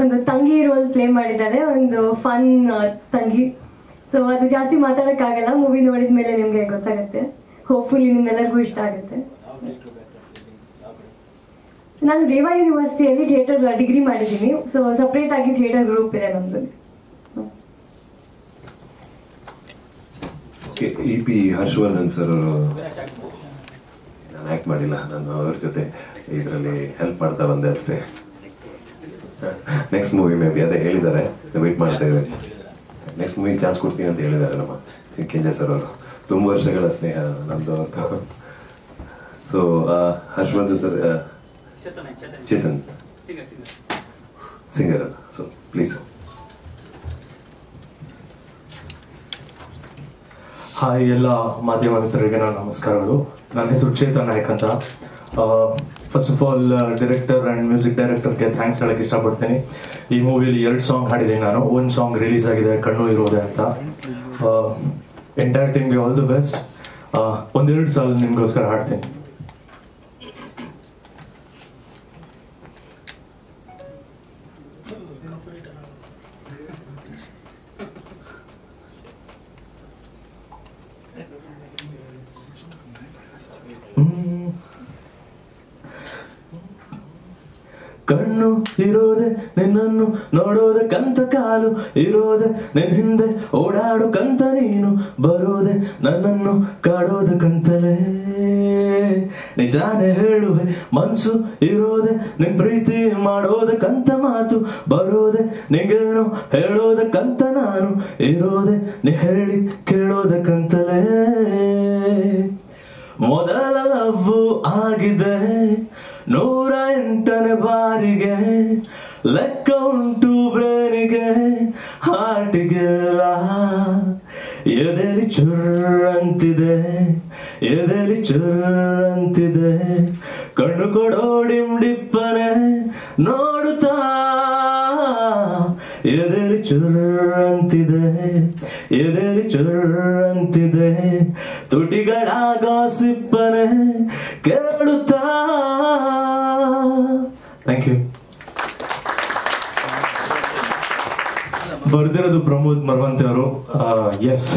ಒಂದು ತಂಗಿ ರೋಲ್ ಪ್ಲೇ ಮಾಡಿದ್ದಾರೆ, ಒಂದು ಫನ್ ತಂಗಿ. ಸೊ ಅದು ಜಾಸ್ತಿ ಮಾತಾಡೋಕ್ಕಾಗಲ್ಲ, ಮೂವಿ ನೋಡಿದ ಮೇಲೆ ನಿಮಗೆ ಗೊತ್ತಾಗುತ್ತೆ. ಹೋಪ್ಫುಲಿ ನಿಮ್ಮೆಲ್ಲರಿಗೂ ಇಷ್ಟ ಆಗುತ್ತೆ. ನಾನು ರೇವಾ ಯೂನಿವರ್ಸಿಟಿಯಲ್ಲಿ ಥಿಯೇಟರ್ ಡಿಗ್ರಿ ಮಾಡಿದ್ದೀನಿ. ಸೊ ಸಪ್ರೇಟ್ ಆಗಿ ಥಿಯೇಟರ್ ಗ್ರೂಪ್ ಇದೆ ನಮ್ಮದು. EP ಹರ್ಷವರ್ಧನ್ ಸರ್ ಅವರು, ನಾನು ಆ್ಯಕ್ಟ್ ಮಾಡಿಲ್ಲ, ನಾನು ಅವ್ರ ಜೊತೆ ಇದರಲ್ಲಿ ಹೆಲ್ಪ್ ಮಾಡ್ತಾ ಬಂದೆ ಅಷ್ಟೇ. ನೆಕ್ಸ್ಟ್ ಮೂವಿ ಮೇ ಬಿ ಅದೇ ಹೇಳಿದ್ದಾರೆ, ವೆಯ್ಟ್ ಮಾಡ್ತಾ ಇದ್ದೇವೆ. ನೆಕ್ಸ್ಟ್ ಮೂವಿ ಚಾನ್ಸ್ ಕೊಡ್ತೀನಿ ಅಂತ ಹೇಳಿದ್ದಾರೆ ನಮ್ಮ ಕಿಂಜಾ ಸರ್ ಅವರು. ತುಂಬ ವರ್ಷಗಳ ಸ್ನೇಹ ನಮ್ಮದು. So Harshavardhan sir, Chethan singer. So please. Hi, ಎಲ್ಲ ಮಾಧ್ಯಮ ಮಿತ್ರರಿಗೆ ನನ್ನ ನಮಸ್ಕಾರಗಳು. ನನ್ನ ಹೆಸರು ಚೇತನ್ ನಾಯಕ್ ಅಂತ. First of all director and music ಡೈರೆಕ್ಟರ್ಗೆ ಥ್ಯಾಂಕ್ಸ್ ಹೇಳೋಕ್ಕೆ ಇಷ್ಟಪಡ್ತೀನಿ. ಈ ಮೂವಿಯಲ್ಲಿ 2 ಸಾಂಗ್ ಹಾಡಿದ್ದೀನಿ ನಾನು. ಒಂದು ಸಾಂಗ್ ರಿಲೀಸ್ ಆಗಿದೆ, ಕಣ್ಣು ಇರೋದೆ ಅಂತ. ಎಂಟೈರ್ ಟೀಮ್ಗೆ ಆಲ್ ದಿ ಬೆಸ್ಟ್. 1-2 ಸಾಲ ನಿಮಗೋಸ್ಕರ ಹಾಡ್ತೀನಿ. ಕಣ್ಣು ಇರೋದೆ ನಿನ್ನನ್ನು ನೋಡೋದಕ್ಕಂತ, ಕಾಲು ಇರೋದೆ ನಿನ್ನ ಹಿಂದೆ ಓಡಾಡೋಕಂತ, ನೀನು ಬರೋದೆ ನನ್ನನ್ನು ಕಾಡೋದಕ್ಕಂತಲೇ. ನಿಜಾನೇ ಹೇಳುವೆ, ಮನ್ಸು ಇರೋದೆ ನಿನ್ ಪ್ರೀತಿ ಮಾಡೋದಕ್ಕಂತ, ಮಾತು ಬರೋದೆ ನಿಂಗೇನೋ ಹೇಳೋದಕ್ಕಂತ, ನಾನು ಇರೋದೆ ನೀ ಹೇಳಿ ಕೇಳೋದಕ್ಕಂತಲೇ. ಮೊದಲ ಲವ್ವು ಆಗಿದೆ 108ನೇ ಬಾರಿಗೆ, ಲೆಕ್ಕ ಉಂಟು ಬ್ರೇನಿಗೆ ಹಾರ್ಟಿಗೆಲ್ಲ. ಎದೆಲಿ ಚುರ್ರಂತಿದೆ, ಎದೆಲಿ ಚುರ್ರಂತಿದೆ, ಕಣ್ಣು ಕೊಡೋ ಡಿಂಡಿಪ್ಪನೆ ನೋಡುತ್ತಾ. ಎದೆಲಿ ಚುರ್ರಂತಿದೆ, ಎದೆಲಿ ಚುರ್ರಂತಿದೆ, ತುಟಿಗಳ ಗಾಸಿಪ್ಪನೆ ಕೇಳುತ್ತಾ. Thank you. ಬರ್ದಿರೋದು ಪ್ರಮೋದ್ ಮರವಂತೆ ಅವರು. ಎಸ್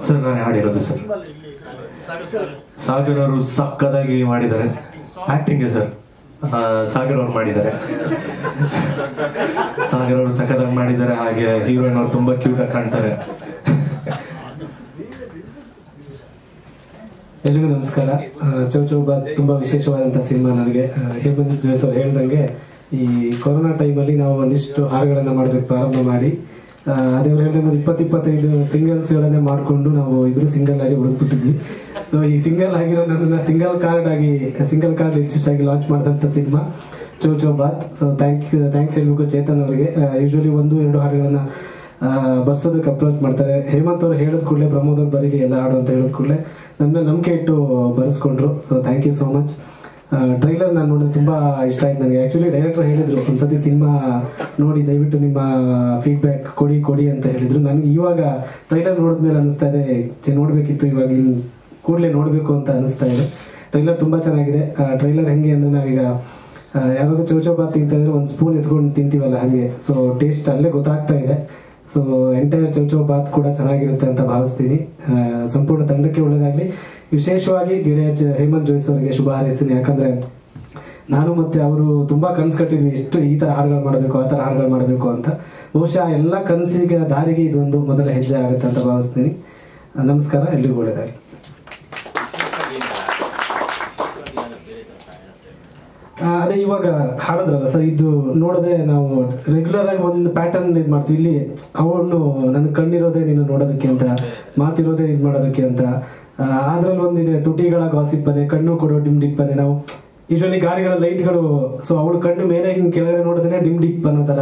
ಸರ್, ನಾನು ಹಾಡಿರೋದು ಸರ್. ಸಾಗರ್ ಅವರು ಸಕ್ಕದಾಗಿ ಮಾಡಿದ್ದಾರೆ. ಆಕ್ಟಿಂಗ್ ಸರ್ ಸಾಗರ್ ಅವ್ರು ಮಾಡಿದ್ದಾರೆ. ಸಾಗರ್ ಅವರು ಸಕ್ಕದಾಗಿ ಮಾಡಿದ್ದಾರೆ. ಹಾಗೆ ಹೀರೋಯಿನ್ ಅವ್ರು ತುಂಬಾ ಕ್ಯೂಟ್ ಆಗಿ ಕಾಣ್ತಾರೆ. ಎಲ್ರಿಗೂ ನಮಸ್ಕಾರ. ಚೌಚೌಬಾದ್ ತುಂಬ ವಿಶೇಷವಾದಂಥ ಸಿನಿಮಾ. ನನಗೆ ಹೇಮಂತ್ ಜೋಯ್ಸ್ ಅವ್ರು ಹೇಳ್ದಂಗೆ ಈ ಕೊರೋನಾ ಟೈಮಲ್ಲಿ ನಾವು ಒಂದಿಷ್ಟು ಹಾಡುಗಳನ್ನು ಮಾಡೋದಕ್ಕೆ ಪ್ರಾರಂಭ ಮಾಡಿ ಅದೇ ಅವ್ರು ಹೇಳಿದ 20-25 ಸಿಂಗಲ್ಸ್ಗಳನ್ನೇ ಮಾಡಿಕೊಂಡು ನಾವು ಇಬ್ಬರು ಸಿಂಗಲ್ ಆಗಿ ಹುಡುಕ್ಬಿಟ್ಟಿದ್ವಿ. ಸೊ ಈ ಸಿಂಗಲ್ ಆಗಿರೋ ನನ್ನನ್ನು ಸಿಂಗಲ್ ಕಾರ್ಡ್ ಲಿಸ್ಟ್ ಆಗಿ ಲಾಂಚ್ ಮಾಡಿದಂಥ ಸಿನಿಮಾ ಚೋ ಚೋ ಬಾತ್. ಸೊ ಥ್ಯಾಂಕ್ಸ್ ಹೇಳ್ಬೇಕು ಚೇತನ್ ಅವರಿಗೆ. ಯೂಶ್ವಲಿ 1-2 ಹಾಡುಗಳನ್ನು ಬರ್ಸೋದಕ್ಕೆ ಅಪ್ರೋಚ್ ಮಾಡ್ತಾರೆ. ಹೇಮಂತ್ ಅವರು ಹೇಳಿದ ಕೂಡಲೇ ಪ್ರಮೋದ್ ಅವ್ರು ಬರೀಲಿ ಎಲ್ಲ ಹಾಡು ಅಂತ ಹೇಳಿದ ಕೂಡಲೇ ನನ್ನ ಮೇಲೆ ನಂಬಿಕೆ ಇಟ್ಟು ಬರೆಸ್ಕೊಂಡ್ರು. So thank you so much. Trailer ನಾನು ನೋಡಿದ್ರೆ ತುಂಬ ಇಷ್ಟ ಆಯ್ತು ನನಗೆ. ಆ್ಯಕ್ಚುಲಿ ಡೈರೆಕ್ಟರ್ ಹೇಳಿದರು ಒಂದ್ಸತಿ ಸಿನಿಮಾ ನೋಡಿ ದಯವಿಟ್ಟು ನಿಮ್ಮ ಫೀಡ್ಬ್ಯಾಕ್ ಕೊಡಿ ಅಂತ ಹೇಳಿದರು. ನನಗೆ ಇವಾಗ ಟ್ರೈಲರ್ ನೋಡಿದ್ಮೇಲೆ ಅನಿಸ್ತಾ ಇದೆ ನೋಡಬೇಕಿತ್ತು, ಇವಾಗ ಇನ್ನು ಕೂಡಲೇ ನೋಡಬೇಕು ಅಂತ ಅನಿಸ್ತಾ ಇದೆ. ಟ್ರೈಲರ್ ತುಂಬ ಚೆನ್ನಾಗಿದೆ. ಟ್ರೈಲರ್ ಹೆಂಗೆ ಅಂದರೆ ನಾವೀಗ ಯಾವುದಾದ್ರು ಚೌಚೌಬಾತ್ ತಿಂತಾಯಿದ್ರೆ ಒಂದು ಸ್ಪೂನ್ ಎತ್ಕೊಂಡು ತಿಂತೀವಲ್ಲ ಹಾಗೆ. ಸೊ ಟೇಸ್ಟ್ ಅಲ್ಲೇ ಗೊತ್ತಾಗ್ತಾ ಇದೆ. ಸೊ ಎಂಟೈರ್ ಚೌಚೌಬಾತ್ ಕೂಡ ಚೆನ್ನಾಗಿರುತ್ತೆ ಅಂತ ಭಾವಿಸ್ತೀನಿ. ಸಂಪೂರ್ಣ ತಂಡಕ್ಕೆ ಒಳ್ಳೆಯದಾಗಲಿ. ವಿಶೇಷವಾಗಿ ಗೆಳೆಯ ಹೇಮಂತ್ ಜೋಯ್ಸ್ ಅವರಿಗೆ ಶುಭ ಹಾರೈಸ್ತೀನಿ. ಯಾಕಂದರೆ ನಾನು ಮತ್ತು ಅವರು ತುಂಬ ಕನಸು ಕಟ್ಟಿದ್ವಿ, ಎಷ್ಟು ಈ ಥರ ಹಾಡುಗಳು ಮಾಡಬೇಕು ಆ ಥರ ಹಾಡುಗಳು ಮಾಡಬೇಕು ಅಂತ. ಬಹುಶಃ ಎಲ್ಲ ಕನಸಿಗೆ ದಾರಿಗೆ ಇದೊಂದು ಮೊದಲ ಹೆಜ್ಜೆ ಆಗುತ್ತೆ ಅಂತ ಭಾವಿಸ್ತೀನಿ. ನಮಸ್ಕಾರ, ಎಲ್ರಿಗೂ ಒಳ್ಳೆಯದಾಗಲಿ. ಅದೇ ಇವಾಗ ಹಾಡಿದ್ರಲ್ಲ ಸರ್, ಇದು ನೋಡಿದ್ರೆ ನಾವು ರೆಗ್ಯುಲರ್ ಆಗಿ ಒಂದು ಪ್ಯಾಟರ್ನ್ ಇದು ಮಾಡ್ತೀವಿ. ಇಲ್ಲಿ ಅವನು ನನ್ನ ಕಣ್ಣಿರೋದೇ ನೀನು ನೋಡೋದಕ್ಕೆ ಅಂತ, ಮಾತಿರೋದೇ ಇದು ಮಾಡೋದಕ್ಕೆ ಅಂತ. ಅದ್ರಲ್ಲಿ ಒಂದಿದೆ ತುಟಿಗಳ ಗಾಸಿಪ್ಪನೆ, ಕಣ್ಣು ಕೊಡೋ ಡಿಮ್ ಡಿಪ್ಪನೆ. ನಾವು ಯೂಶ್ವಲಿ ಗಾಡಿಗಳ ಲೈಟ್ಗಳು, ಸೊ ಅವಳು ಕಣ್ಣು ಮೇಲೆ ಹಿಂಗೆ ಕೆಳಗಡೆ ನೋಡಿದ್ರೆ ಡಿಮ್ ಡಿಪ್ ಅನ್ನೋ ಥರ.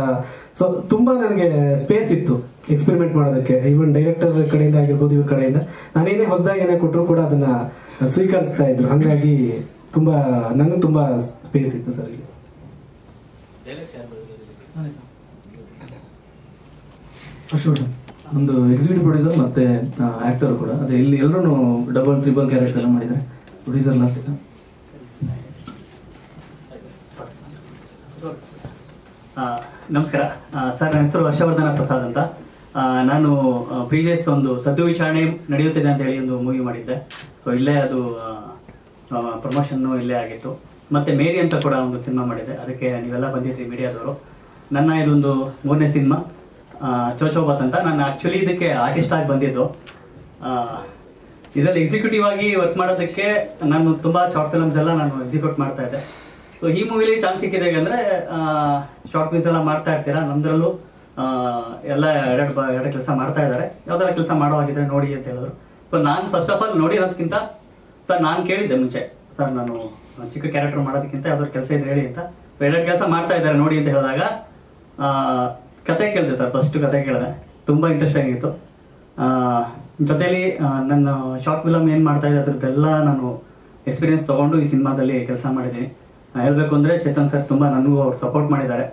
ಸೊ ತುಂಬಾ ನನಗೆ ಸ್ಪೇಸ್ ಇತ್ತು ಎಕ್ಸ್ಪೆರಿಮೆಂಟ್ ಮಾಡೋದಕ್ಕೆ. ಈವನ್ ಡೈರೆಕ್ಟರ್ ಕಡೆಯಿಂದ ಆಗಿರ್ಬೋದು, ಇವ್ರ ಕಡೆಯಿಂದ ನಾನೇನೇ ಹೊಸದಾಗಿ ಏನೇ ಕೊಟ್ಟರು ಕೂಡ ಅದನ್ನ ಸ್ವೀಕರಿಸ್ತಾ ಇದ್ರು. ಹಾಗಾಗಿ ನನಗೆ ತುಂಬಾ ಸ್ಪೇಸ್ ಇತ್ತು ಸರ್ ಇಲ್ಲಿ. ಒಂದು ಎಕ್ಸಿಕ್ಯೂಟಿವ್ ಪ್ರೊಡ್ಯೂಸರ್ ಮತ್ತೆ ಆಕ್ಟರ್ ಕೂಡ. ಅದೇ ಇಲ್ಲಿ ಎಲ್ಲರೂ ಡಬಲ್ ಟ್ರಿಬಲ್ ಕ್ಯಾರೆಕ್ಟರ್ ಎಲ್ಲ ಮಾಡಿದ್ದಾರೆ. Producer last. ನಮಸ್ಕಾರ ಸರ್, ನನ್ನ ಹೆಸರು ಹರ್ಷವರ್ಧನ ಪ್ರಸಾದ್ ಅಂತ. ನಾನು ಪ್ರೀವಿಯಸ್ ಒಂದು ಸದ್ದು ವಿಚಾರಣೆ ನಡೆಯುತ್ತಿದೆ ಅಂತ ಹೇಳಿ ಒಂದು ಮೂವಿ ಮಾಡಿದ್ದೆ. ಸೊ ಇಲ್ಲೇ ಅದು ಪ್ರಮೋಷನ್ನು ಇಲ್ಲೇ ಆಗಿತ್ತು. ಮತ್ತು ಮೇರಿ ಅಂತ ಕೂಡ ಒಂದು ಸಿನಿಮಾ ಮಾಡಿದ್ದೆ, ಅದಕ್ಕೆ ನೀವೆಲ್ಲ ಬಂದಿದ್ರಿ ಮೀಡಿಯಾದವರು. ನನ್ನ ಇದೊಂದು 3ನೇ ಸಿನಿಮಾ ಚೌಚೌಬಾತ್ ಅಂತ. ನಾನು ಆ್ಯಕ್ಚುಲಿ ಇದಕ್ಕೆ ಆರ್ಟಿಸ್ಟ್ ಆಗಿ ಬಂದಿದ್ದು. ಇದರಲ್ಲಿ ಎಕ್ಸಿಕ್ಯೂಟಿವ್ ಆಗಿ ವರ್ಕ್ ಮಾಡೋದಕ್ಕೆ ನಾನು ತುಂಬ ಶಾರ್ಟ್ ಫಿಲಮ್ಸ್ ಎಲ್ಲ ನಾನು ಎಕ್ಸಿಕ್ಯೂಟ್ ಮಾಡ್ತಾ ಇದ್ದೆ. ಸೊ ಈ ಮೂವಿಲಿ ಚಾನ್ಸ್ ಸಿಕ್ಕಿದೆ ಅಂದರೆ ಶಾರ್ಟ್ ಫಿಲ್ಮ್ಸ್ ಎಲ್ಲ ಮಾಡ್ತಾ ಇರ್ತೀರಾ, ನಮ್ಮದ್ರಲ್ಲೂ ಎಲ್ಲ ಎರಡು ಕೆಲಸ ಮಾಡ್ತಾ ಇದ್ದಾರೆ. ಯಾವ್ದಾರ ಕೆಲಸ ಮಾಡೋ ಹಾಗಿದ್ರೆ ನೋಡಿ ಅಂತ ಹೇಳಿದ್ರು. ಸೊ ನಾನು ಫಸ್ಟ್ ಆಫ್ ಆಲ್ ನೋಡಿರೋದಕ್ಕಿಂತ ಸರ್ ನಾನು ಕೇಳಿದ್ದೆ ಮುಂಚೆ, ಸರ್ ನಾನು ಚಿಕ್ಕ ಕ್ಯಾರೆಕ್ಟರ್ ಮಾಡೋದಕ್ಕಿಂತ ಯಾವ್ದಾದ್ರು ಕೆಲಸ ಇದ್ರೆ ಹೇಳಿ ಅಂತ. ಎರಡು ಕೆಲಸ ಮಾಡ್ತಾ ಇದ್ದಾರೆ ನೋಡಿ ಅಂತ ಹೇಳಿದಾಗ ಕತೆ ಕೇಳಿದೆ ಸರ್. ಫಸ್ಟ್ ಕತೆ ಕೇಳಿದೆ, ತುಂಬ ಇಂಟ್ರೆಸ್ಟ್ ಆಗಿತ್ತು. ಜೊತೆಲಿ ನನ್ನ ಶಾರ್ಟ್ ಫಿಲಮ್ ಏನು ಮಾಡ್ತಾ ಇದೆ ಅದ್ರದ್ದೆಲ್ಲ ನಾನು ಎಕ್ಸ್ಪೀರಿಯನ್ಸ್ ತೊಗೊಂಡು ಈ ಸಿನಿಮಾದಲ್ಲಿ ಕೆಲಸ ಮಾಡಿದ್ದೀನಿ. ಹೇಳಬೇಕು ಅಂದರೆ ಚೇತನ್ ಸರ್ ತುಂಬ ನನಗೂ ಅವ್ರು ಸಪೋರ್ಟ್ ಮಾಡಿದ್ದಾರೆ.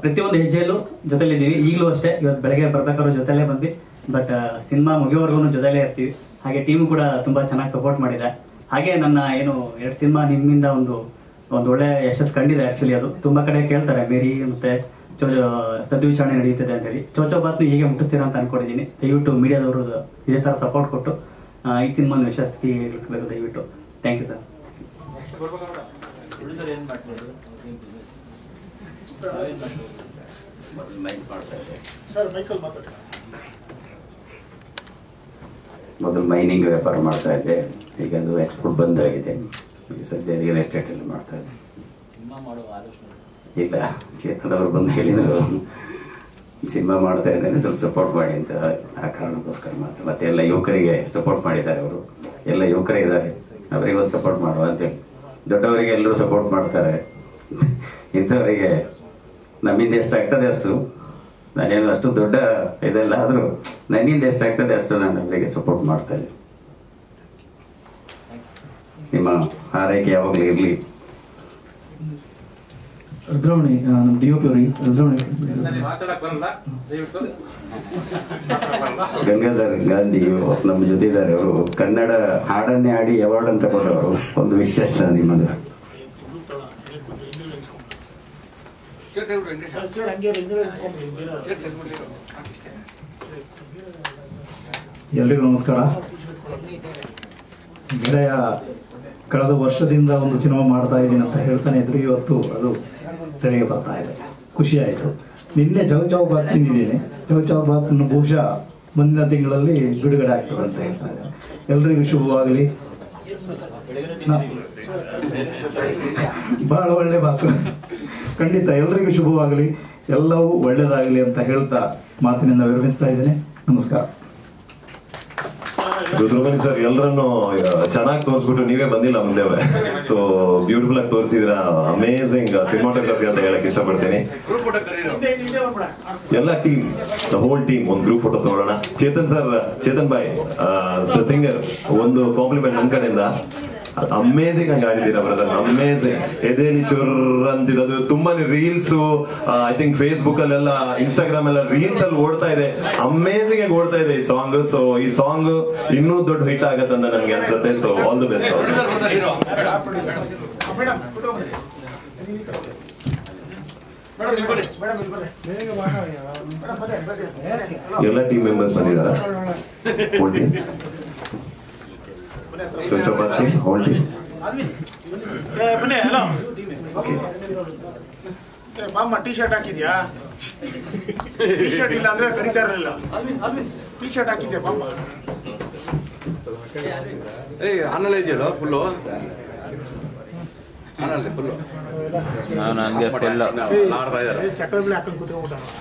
ಪ್ರತಿಯೊಂದು ಹೆಜ್ಜೆಯಲ್ಲೂ ಜೊತೆಲಿದ್ದೀವಿ. ಈಗಲೂ ಅಷ್ಟೇ, ಇವತ್ತು ಬೆಳಗ್ಗೆ ಬರ್ಬೇಕಾದ್ರೂ ಜೊತೆಲೇ ಬಂದ್ವಿ. ಬಟ್ ಸಿನಿಮಾ ಮುಗಿಯೋವರೆಗೂ ಜೊತೆಲೇ ಇರ್ತೀವಿ. ಹಾಗೆ ಟೀಮು ಕೂಡ ತುಂಬ ಚೆನ್ನಾಗಿ ಸಪೋರ್ಟ್ ಮಾಡಿದೆ. ಹಾಗೆ ನನ್ನ 2 ಸಿನಿಮಾ ನಿಮ್ಮಿಂದ ಒಂದು ಒಳ್ಳೆ ಯಶಸ್ಸು ಕಂಡಿದೆ. ಆ್ಯಕ್ಚುಲಿ ಅದು ತುಂಬ ಕಡೆ ಕೇಳ್ತಾರೆ, ಮೇರಿ ಮತ್ತು ಸದ್ದು ವಿಚಾರಣೆ ನಡೆಯುತ್ತಿದೆ ಅಂತೇಳಿ. ಚೌಚೌಬಾತ್ನ ಹೀಗೆ ಮುಟ್ಟಿಸ್ತೀರಾ ಅಂತ ಅನ್ಕೊಂಡಿದ್ದೀನಿ. ದಯವಿಟ್ಟು ಮೀಡಿಯಾದವರು ಇದೇ ಥರ ಸಪೋರ್ಟ್ ಕೊಟ್ಟು ಈ ಸಿನಿಮಾನ ಯಶಸ್ವಿಗೊಳಿಸಬೇಕು ದಯವಿಟ್ಟು. Thank you sir. ಮೊದಲು ಮೈನಿಂಗ್ ವ್ಯಾಪಾರ ಮಾಡ್ತಾ ಇದ್ದೆ, ಈಗ ಅದು ಎಕ್ಸ್ಪೋರ್ಟ್ ಬಂದಾಗಿದೆ. ಈಗ ಸದ್ಯ ರಿಯಲ್ ಎಸ್ಟೇಟಲ್ಲಿ ಮಾಡ್ತಾ ಇದ್ದೆ. ಇಲ್ಲ, ಚೇತನವರು ಬಂದು ಹೇಳಿದರು ಸಿನಿಮಾ ಮಾಡ್ತಾ ಇದ್ದೇನೆ, ಸ್ವಲ್ಪ ಸಪೋರ್ಟ್ ಮಾಡಿ ಅಂತ. ಆ ಕಾರಣಕ್ಕೋಸ್ಕರ ಮಾತ್ರ. ಮತ್ತೆ ಎಲ್ಲ ಯುವಕರಿಗೆ ಸಪೋರ್ಟ್ ಮಾಡಿದ್ದಾರೆ ಅವರು. ಎಲ್ಲ ಯುವಕರೇ ಇದ್ದಾರೆ, ಅವರಿಗೆ ಒಂದು ಸಪೋರ್ಟ್ ಮಾಡುವ ಅಂತೇಳಿ. ದೊಡ್ಡವರಿಗೆ ಎಲ್ಲರೂ ಸಪೋರ್ಟ್ ಮಾಡ್ತಾರೆ, ಇಂಥವರಿಗೆ ನಮ್ಮಿಂದ ಎಷ್ಟಾಗ್ತದೆ ಅಷ್ಟು. ನಾನೇನು ಅಷ್ಟು ದೊಡ್ಡ ಇದೆಲ್ಲ ಆದರೂ ನನ್ನಿಂದ ಎಷ್ಟಾಗ್ತದೆ ಅಷ್ಟು ನಾನು ಅವರಿಗೆ ಸಪೋರ್ಟ್ ಮಾಡ್ತಾ ಇದ್ದೀನಿ. ನಿಮ್ಮ ಆರೈಕೆ ಯಾವಾಗಲೂ ಇರಲಿ. ರುದ್ರವಣಿ ನಮ್ಮ DOP ಅವರಿಗೆ ರುದ್ರವಣಿ. ಗಂಗಾಧರ್ ಗಾಂಧಿ ನಮ್ಮ ಜೊತೆ ಇದ್ದಾರೆ. ಅವರು ಕನ್ನಡ ಹಾಡನ್ನೇ ಆಡಿ ಅವಾರ್ಡ್ ಅಂತ ಕೊಟ್ಟವರು. ಒಂದು ವಿಶೇಷ ನಿಮ್ಮದು. ಎಲ್ರಿಗೂ ನಮಸ್ಕಾರ. ಗೆಳೆಯ ಕಳೆದ ವರ್ಷದಿಂದ ಒಂದು ಸಿನಿಮಾ ಮಾಡ್ತಾ ಇದ್ದೀನಿ ಅಂತ ಹೇಳ್ತಾನೆ ಇದ್ರು. ಇವತ್ತು ಅದು ತೆರೆಗೆ ಬರ್ತಾ ಇದೆ, ಖುಷಿ ಆಯಿತು. ನಿನ್ನೆ ಚೌಚೌಬಾತ್ ತಿಂದಿದ್ದೀನಿ. ಚೌಚೌಬಾತ್ನ ಬಹುಶಃ ಮುಂದಿನ ತಿಂಗಳಲ್ಲಿ ಬಿಡುಗಡೆ ಆಗ್ತದೆ ಅಂತ ಹೇಳ್ತಾ ಇದ್ದಾರೆ. ಎಲ್ರಿಗೂ ಶುಭವಾಗಲಿ. ಬಹಳ ಒಳ್ಳೆ ಬಾತು, ಖಂಡಿತ ಎಲ್ರಿಗೂ ಶುಭವಾಗಲಿ. ಎಲ್ಲವೂ ಒಳ್ಳೆಯದಾಗಲಿ ಅಂತ ಹೇಳ್ತಾ ಮಾತಿನಿಂದ ವಿರಮಿಸ್ತಾ ಇದ್ದೇನೆ. ನಮಸ್ಕಾರ. ರುದ್ರಮಣಿ ಸರ್ ಎಲ್ಲರನ್ನು ಚೆನ್ನಾಗಿ ತೋರಿಸ್ಬಿಟ್ಟು ನೀವೇ ಬಂದಿಲ್ಲ ಮುಂದೆ. ಸೊ ಬ್ಯೂಟಿಫುಲ್ ಆಗಿ ತೋರಿಸಿದ್ರ, ಅಮೇಸಿಂಗ್ ಸಿನಿಮಾಟೋಗ್ರಫಿ ಅಂತ ಹೇಳಕ್ ಇಷ್ಟಪಡ್ತೀನಿ. ಎಲ್ಲ ಟೀಮ್, ದ ಹೋಲ್ ಟೀಮ್ ಒಂದು ಗ್ರೂಪ್ ಫೋಟೋ ತಗೊಳ್ಳೋಣ. ಚೇತನ್ ಬಾಯ್ ಸಿಂಗರ್, ಒಂದು ಕಾಂಪ್ಲಿಮೆಂಟ್ ನನ್ನ ಕಡೆಯಿಂದ. ಅಮೇಸಿಂಗ್ ಆಗಿ ಆಡಿದ್ದೀರಾ ಬ್ರದರ್, ಅಮೇಸಿಂಗ್. ಎದೆಲಿ ಚುರ್ ಅಂತಿದ್ದು ತುಂಬಾನೇ ರೀಲ್ಸ್, ಐ ಥಿಂಕ್ ಫೇಸ್ಬುಕ್ ಅಲ್ಲೆಲ್ಲ, ಇನ್ಸ್ಟಾಗ್ರಾಮ್ ಎಲ್ಲ ರೀಲ್ಸ್ ಅಲ್ಲಿ ಓಡ್ತಾ ಇದೆ. ಅಮೇಸಿಂಗ್ ಆಗಿ ಓಡ್ತಾ ಇದೆ ಈ ಸಾಂಗ್. ಸೊ ಈ ಸಾಂಗ್ ಇನ್ನೂ ದೊಡ್ಡ ಹಿಟ್ ಆಗತ್ತೆ ಅಂತ ನನಗೆ ಅನ್ಸುತ್ತೆ. So all the best. ಎಲ್ಲ ಟೀಮ್ ಮೆಂಬರ್ಸ್ ಬಂದಿದ್ದಾರೆ. Whole team, whole team. ಬಾಮ್ಮ ಟೀ ಶರ್ಟ್ ಹಾಕಿದ್ಯಾ? ಟೀ ಶರ್ಟ್ ಇಲ್ಲ ಅಂದ್ರೆ ಕರೀತಾ ಇರಲಿಲ್ಲ. ಟೀ ಶರ್ಟ್ ಹಾಕಿದ್ಯಾ ಬಾಮ್ಮ? ಅನ್ನಲ್ಲ ಇದೆಯಲ್ಲ ಫುಲ್ಲು, ಅನ್ನಲ್ಲ ಫುಲ್ಲು. ನಾನು ಹಂಗೆ ಚಕ್ರ ಮೇಲೆ ಹಾಕೊಂಡು ಕೂತ್ಕೊಂಡ್ಬಿಟ್ಟ.